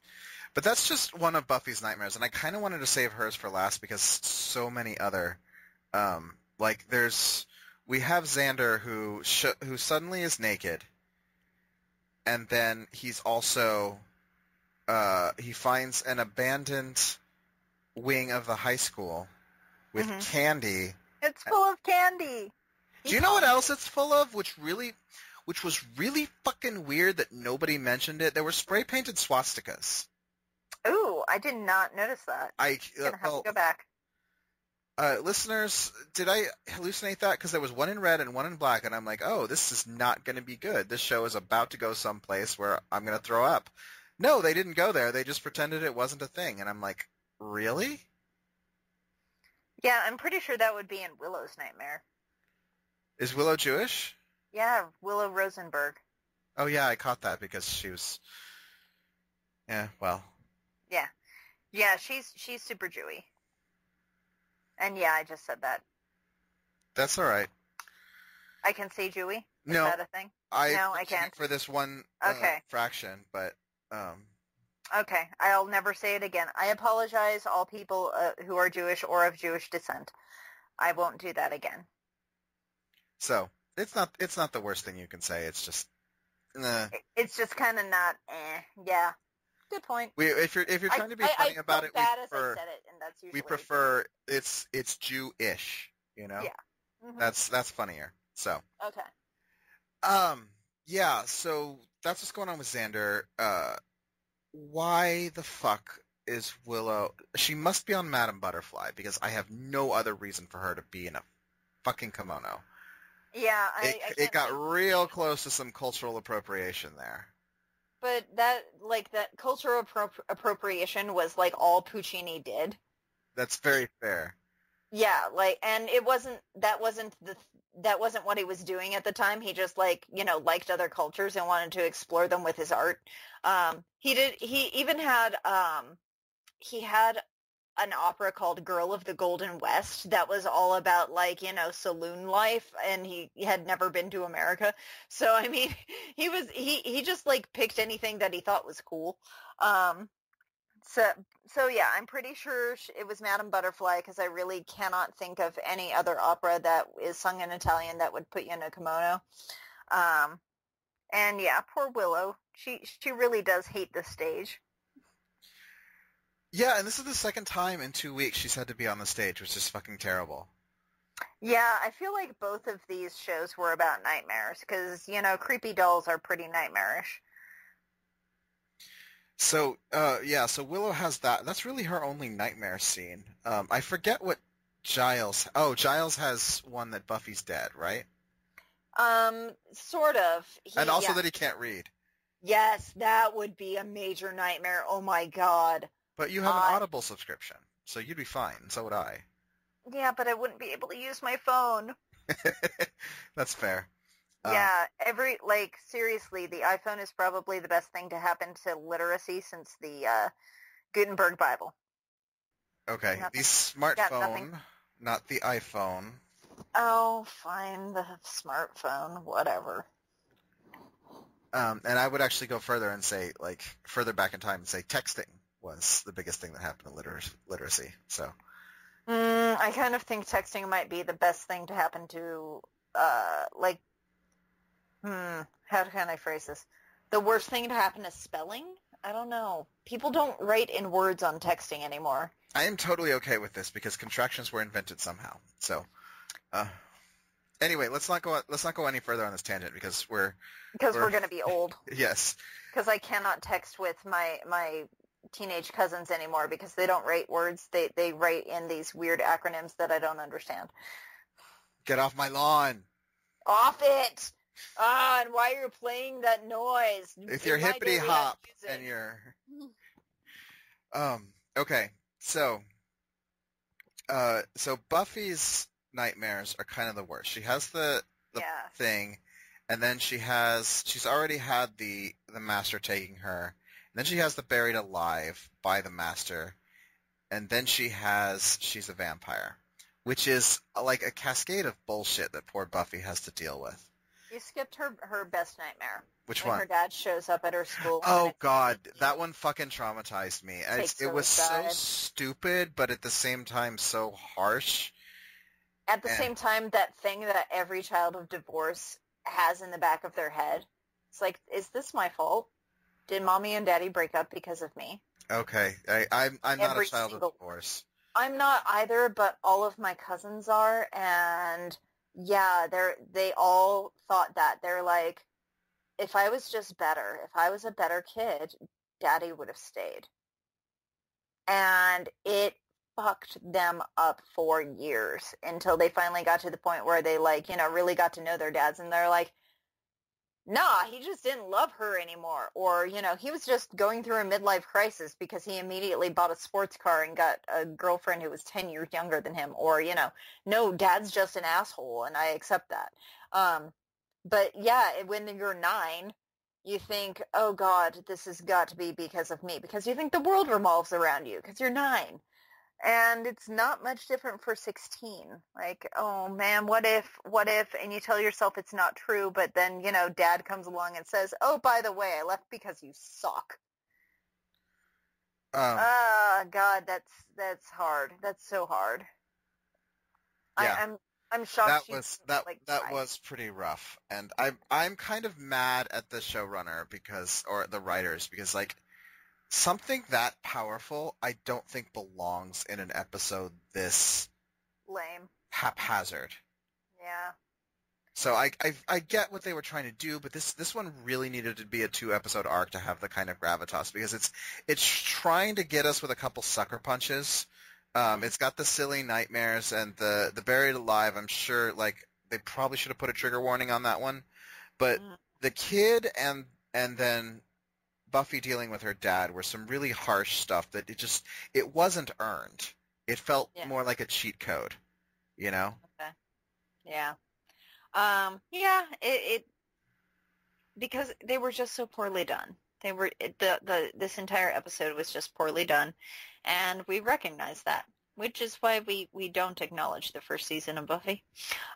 But that's just one of Buffy's nightmares, and I kind of wanted to save hers for last because so many other, we have Zander who suddenly is naked, and then he's also, he finds an abandoned wing of the high school with candy. It's full of candy. Do you know what else it's full of, which was really fucking weird that nobody mentioned it? There were spray-painted swastikas. Ooh, I did not notice that. I'm going to have to go back. Listeners, did I hallucinate that? Because there was one in red and one in black, and I'm like, oh, this is not going to be good. This show is about to go someplace where I'm going to throw up. No, they didn't go there. They just pretended it wasn't a thing. And I'm like, really? Yeah, I'm pretty sure that would be in Willow's nightmare. Is Willow Jewish? Yeah, Willow Rosenberg. Oh, yeah, I caught that because she was... Yeah, well... Yeah, she's super Jewy. And yeah, I just said that. That's all right. I can say Jewy? Is no, that a thing? No, I can't. For this one fraction, but... Okay, I'll never say it again. I apologize, all people who are Jewish or of Jewish descent. I won't do that again. So, it's not the worst thing you can say. It's just... It's just kind of not, yeah. Good point. If you're trying to be funny about it, we prefer it's Jewish, Yeah. Mm-hmm. That's funnier. So. Okay. Yeah. So that's what's going on with Zander. Why the fuck is Willow? She must be on Madame Butterfly because I have no other reason for her to be in a fucking kimono. Yeah. It got real close to some cultural appropriation there. But that cultural appropriation was all Puccini did. That's very fair. Yeah, and that wasn't that wasn't what he was doing at the time. He just like, liked other cultures and wanted to explore them with his art. He even had, he had an opera called Girl of the Golden West that was all about like, saloon life, and he had never been to America. So, I mean, he just like picked anything that he thought was cool. So yeah, I'm pretty sure it was Madame Butterfly, because I really cannot think of any other opera that is sung in Italian that would put you in a kimono. And yeah, poor Willow. She really does hate the stage. Yeah, and this is the second time in 2 weeks she's had to be on the stage, which is fucking terrible. Yeah, I feel like both of these shows were about nightmares, because, creepy dolls are pretty nightmarish. So, so Willow has that. That's really her only nightmare scene. I forget what Giles... Oh, Giles has one that Buffy's dead, right? Sort of. And also that he can't read. Yes, that would be a major nightmare. Oh my god. But you have an Audible subscription, so you'd be fine. So would I. Yeah, but I wouldn't be able to use my phone. That's fair. Yeah, seriously, the iPhone is probably the best thing to happen to literacy since the Gutenberg Bible. Okay, the smartphone, not the iPhone. Oh, fine, the smartphone, whatever. And I would actually go further and say, like, further back in time and say texting was the biggest thing that happened to literacy, so. I kind of think texting might be the best thing to happen to, how can I phrase this? The worst thing to happen is spelling? I don't know. People don't write in words on texting anymore. I am totally okay with this because contractions were invented somehow. So, anyway, let's not go any further on this tangent because we're going to be old. Yes. Because I cannot text with my teenage cousins anymore because they don't write words. They write in these weird acronyms that I don't understand. Get off my lawn. Off it. And why are you playing that noise? If you're hippity hop and you're okay, so Buffy's nightmares are kind of the worst. She has the thing, and then she's already had the master taking her, and then she has the buried alive by the master, and then she's a vampire, which is like a cascade of bullshit that poor Buffy has to deal with. You skipped her best nightmare. Which when one? Her dad shows up at her school. Oh, God. That one fucking traumatized me. It was so sad. stupid, but at the same time so harsh. At the same time, that thing that every child of divorce has in the back of their head. It's like, is this my fault? Did mommy and daddy break up because of me? Okay. I'm not a child of divorce. I'm not either, but all of my cousins are, and... yeah, they all thought that. They're like, if I was just better, if I was a better kid, Daddy would have stayed. And it fucked them up for years until they finally got to the point where they really got to know their dads, and they're like, nah, he just didn't love her anymore. Or, he was just going through a midlife crisis because he immediately bought a sports car and got a girlfriend who was 10 years younger than him. Or, no, dad's just an asshole, and I accept that. But, yeah, when you're 9, you think, oh, God, this has got to be because of me. Because you think the world revolves around you because you're 9. And it's not much different for 16. Like, oh, man, what if, and you tell yourself it's not true, but then, dad comes along and says, oh, by the way, I left because you suck. God, that's hard. That's so hard. Yeah. I'm shocked. That was pretty rough. And I'm kind of mad at the showrunner or the writers, because, like, something that powerful, I don't think belongs in an episode this lame, haphazard. Yeah. So I get what they were trying to do, but this one really needed to be a 2-episode arc to have the kind of gravitas, because it's trying to get us with a couple sucker punches. It's got the silly nightmares and the buried alive. I'm sure they probably should have put a trigger warning on that one, but the kid and then Buffy dealing with her dad were some really harsh stuff that it wasn't earned. It felt more like a cheat code, Okay. Yeah. Yeah, it because they were just so poorly done. This entire episode was just poorly done, and we recognize that, which is why we don't acknowledge the first season of Buffy.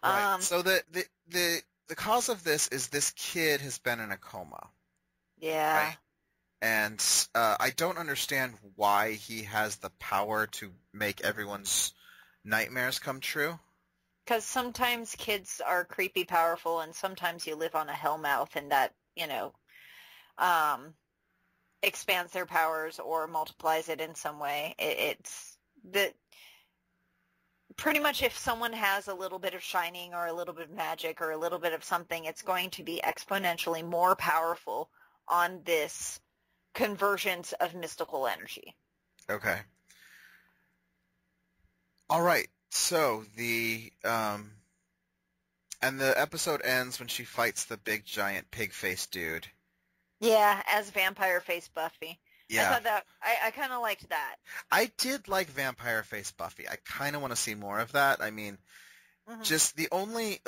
Right. So the cause of this kid has been in a coma. Yeah. Right. And I don't understand why he has the power to make everyone's nightmares come true. Because sometimes kids are creepy powerful, and sometimes you live on a hellmouth, and that, expands their powers or multiplies it in some way. It's the pretty much if someone has a little bit of shining or a little bit of magic or a little bit of something, it's going to be exponentially more powerful on this convergence of mystical energy. Okay. All right. So and the episode ends when she fights the big giant pig-faced dude. Yeah, as vampire face Buffy. Yeah. I thought that I kind of liked that. I did like vampire face Buffy. I kind of want to see more of that. I mean, just the only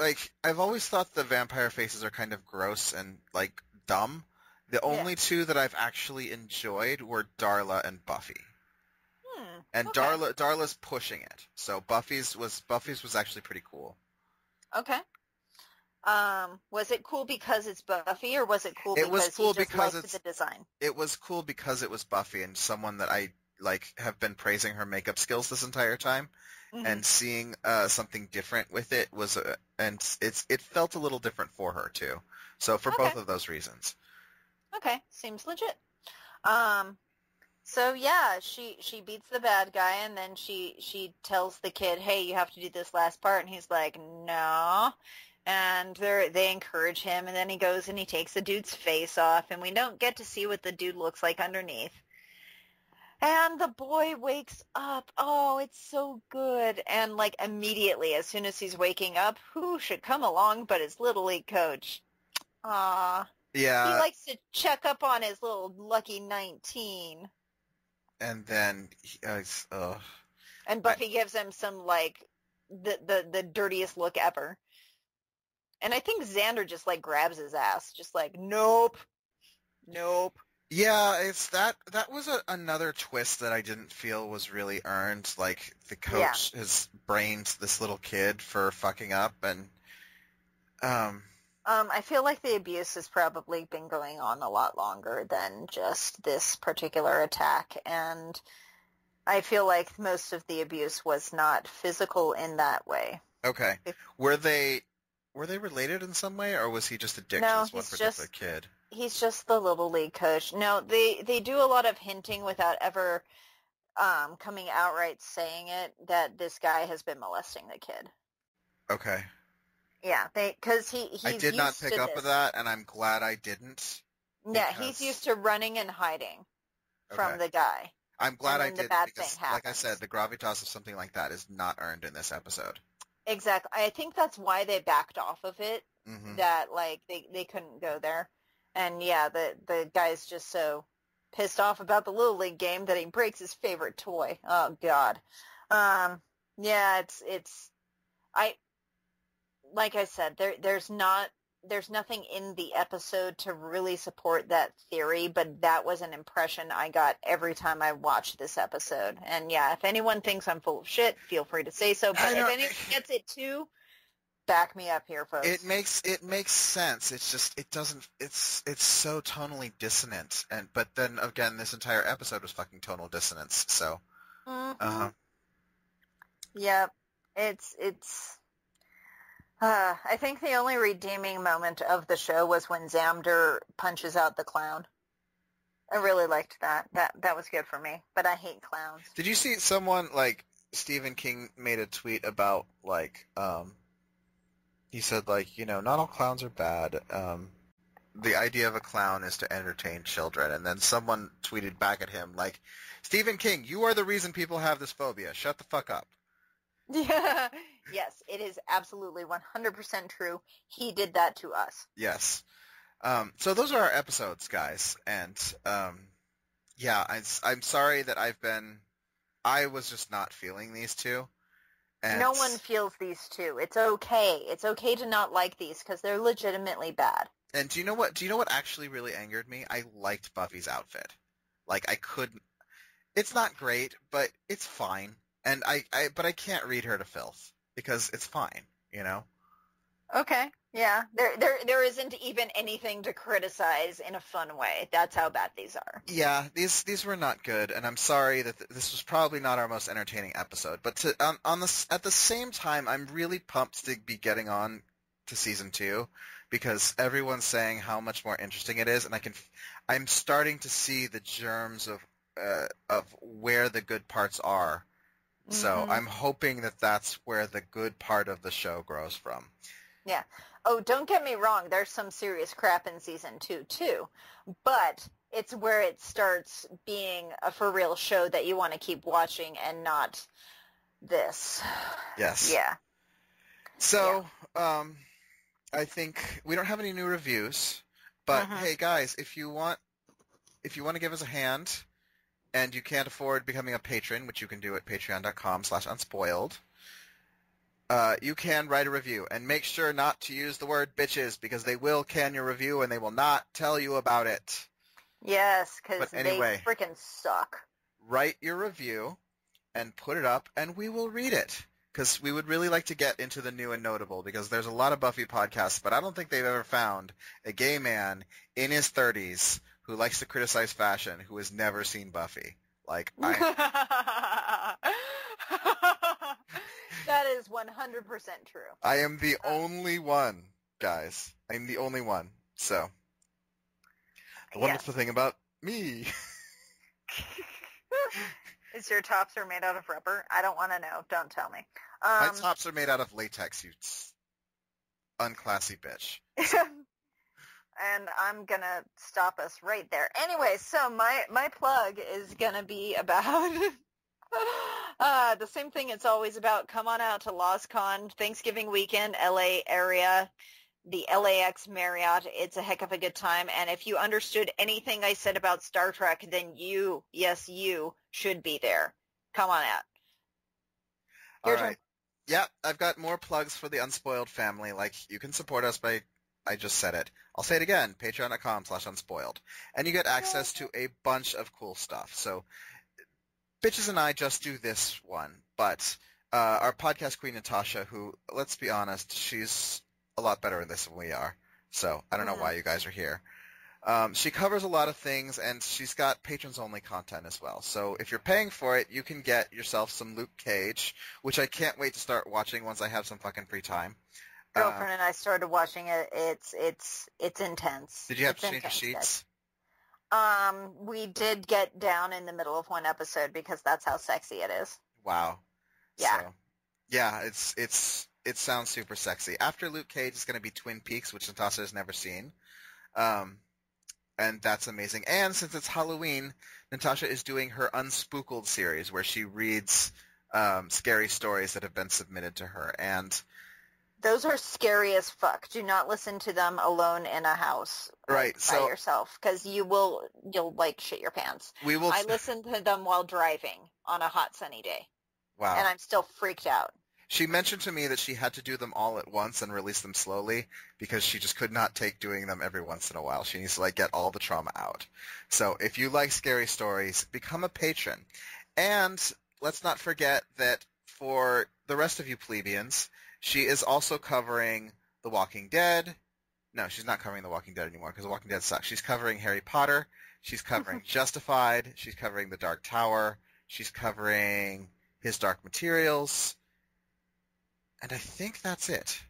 I've always thought the vampire faces are kind of gross and dumb. The only two that I've actually enjoyed were Darla and Buffy. And okay. Darla's pushing it. So Buffy's was actually pretty cool. Okay. Was it cool because it's Buffy, or was it cool because you just liked the design? It was cool because it was Buffy and someone that I have been praising her makeup skills this entire time, and seeing something different with it was it felt a little different for her too. So for both of those reasons. Okay, seems legit. So yeah, she beats the bad guy, and then she tells the kid, "Hey, you have to do this last part," and he's like, "No." And they encourage him, and then he goes and he takes the dude's face off, and we don't get to see what the dude looks like underneath. And the boy wakes up. Oh, it's so good. And immediately, as soon as he's waking up, who should come along but his Little League coach? Aww. Yeah. He likes to check up on his little lucky 19. And then, and Buffy gives him some the dirtiest look ever. And I think Zander just grabs his ass, just nope. Yeah, that was another twist that I didn't feel was really earned. The coach has brained this little kid for fucking up, and I feel like the abuse has probably been going on a lot longer than just this particular attack, and I feel like most of the abuse was not physical in that way. Okay. Were they related in some way, or was he just a dick to this one particular kid? He's just the Little League coach. No, they do a lot of hinting without ever coming outright saying it that this guy has been molesting the kid. Okay. Yeah, because he's I did not pick up with that, and I'm glad I didn't. Yeah, he's used to running and hiding from the guy. I'm glad I did because, like I said, the gravitas of something like that is not earned in this episode. Exactly. I think that's why they backed off of it, that, they couldn't go there. And, yeah, the guy's just so pissed off about the Little League game that he breaks his favorite toy. Oh, God. Yeah, like I said, there's nothing in the episode to really support that theory, but that was an impression I got every time I watched this episode. And yeah, if anyone thinks I'm full of shit, feel free to say so. But if anyone gets it too, back me up here, folks. It makes sense. It's just it's so tonally dissonant. But then again, this entire episode was fucking tonal dissonance. So. Yep. It's. I think the only redeeming moment of the show was when Zander punches out the clown. I really liked that. That was good for me, but I hate clowns. Did you see someone, Stephen King made a tweet about, he said, not all clowns are bad. The idea of a clown is to entertain children. And then someone tweeted back at him, Stephen King, you are the reason people have this phobia. Shut the fuck up. Yeah. Yes, it is absolutely 100% true. He did that to us. Yes. So those are our episodes, guys. And, yeah, I'm sorry that I was just not feeling these two. And no one feels these two. It's okay. It's okay to not like these because they're legitimately bad. And do you know what? Do you know what actually really angered me? I liked Buffy's outfit. Like I couldn't. It's not great, but it's fine. And but I can't read her to filth because it's fine. You know. Okay. Yeah. There isn't even anything to criticize in a fun way. That's how bad these are. Yeah, these were not good, and I'm sorry that this was probably not our most entertaining episode. But at the same time, I'm really pumped to be getting on to season 2 because everyone's saying how much more interesting it is, and I'm starting to see the germs of where the good parts are. Mm-hmm. So I'm hoping that that's where the good part of the show grows from. Yeah. Oh, don't get me wrong. There's some serious crap in season 2 too, but it's where it starts being a for real show that you want to keep watching and not this. Yes. Yeah. So, I think we don't have any new reviews, but hey guys, if you want to give us a hand and you can't afford becoming a patron, which you can do at patreon.com/unspoiled, you can write a review and make sure not to use the word bitches because they will can your review and they will not tell you about it. Yes, because anyway, they freaking suck. Write your review and put it up and we will read it because we would really like to get into the new and notable because there's a lot of Buffy podcasts, but I don't think they've ever found a gay man in his 30s who likes to criticize fashion who has never seen Buffy. Like, That is 100% true. I am the only one, guys. I'm the only one. So, the wonderful thing about me. Is your tops are made out of rubber? I don't want to know. Don't tell me. My tops are made out of latex, you unclassy bitch. And I'm going to stop us right there. Anyway, so my plug is going to be about the same thing it's always about. Come on out to LostCon, Thanksgiving weekend, LA area, the LAX Marriott. It's a heck of a good time. And if you understood anything I said about Star Trek, then you should be there. Come on out. All right. Yeah, I've got more plugs for the Unspoiled family. Like, you can support us by, I just said it. I'll say it again, patreon.com/unspoiled. And you get access to a bunch of cool stuff. So, Bitches and I just do this one, but our podcast queen, Natasha, who, let's be honest, she's a lot better at this than we are. So, I don't know why you guys are here. She covers a lot of things, and she's got patrons-only content as well. So if you're paying for it, you can get yourself some Luke Cage, which I can't wait to start watching once I have some fucking free time. Girlfriend and I started watching it. It's intense. Did you have to change your sheets? We did get down in the middle of one episode because that's how sexy it is. Wow. Yeah. So, yeah, it sounds super sexy. After Luke Cage is going to be Twin Peaks, which Natasha has never seen. And that's amazing. And since it's Halloween, Natasha is doing her Unspooked series where she reads scary stories that have been submitted to her. And those are scary as fuck. Do not listen to them alone in a house by yourself because you'll like shit your pants. I listen to them while driving on a hot sunny day. Wow. And I'm still freaked out. She mentioned to me that she had to do them all at once and release them slowly because she just could not take doing them every once in a while. She needs to get all the trauma out. So if you like scary stories, become a patron. And let's not forget that for the rest of you plebeians, she is also covering The Walking Dead. No, she's not covering The Walking Dead anymore because The Walking Dead sucks. She's covering Harry Potter. She's covering Justified. She's covering The Dark Tower. She's covering His Dark Materials. And I think that's it.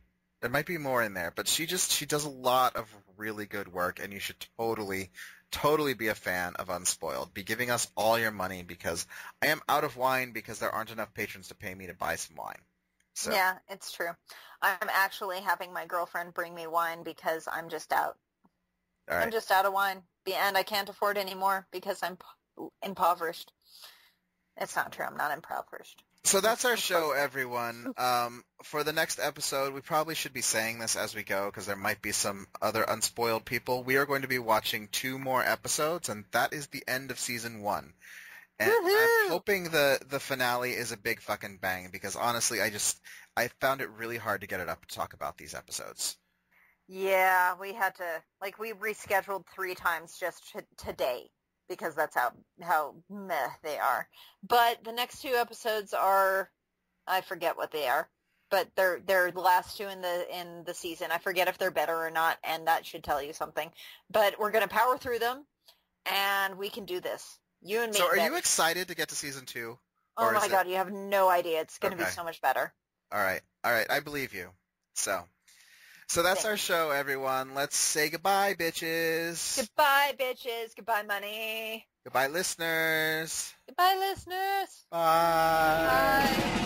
There might be more in there, but she does a lot of really good work, and you should totally be a fan of Unspoiled. Be giving us all your money because I am out of wine because there aren't enough patrons to pay me to buy some wine. So. Yeah, it's true. I'm actually having my girlfriend bring me wine because I'm just out. All right. I'm just out of wine, and I can't afford any more because I'm impoverished. It's not true. I'm not impoverished. So that's our show, everyone. For the next episode, we probably should be saying this as we go because there might be some other unspoiled people. We are going to be watching 2 more episodes, and that is the end of Season 1. And I'm hoping the finale is a big fucking bang because honestly, I found it really hard to get it up to talk about these episodes. Yeah, we had to, we rescheduled 3 times just today because that's how meh they are. But the next 2 episodes are, I forget what they are, but they're the last 2 in the season. I forget if they're better or not, and that should tell you something. But we're going to power through them, and we can do this. You and me. So are you excited to get to season 2? Oh my God, you have no idea. It's going to be so much better. All right, I believe you. So that's our show, everyone. Let's say goodbye, bitches. Goodbye, bitches. Goodbye, money. Goodbye, listeners. Goodbye, listeners. Bye. Bye.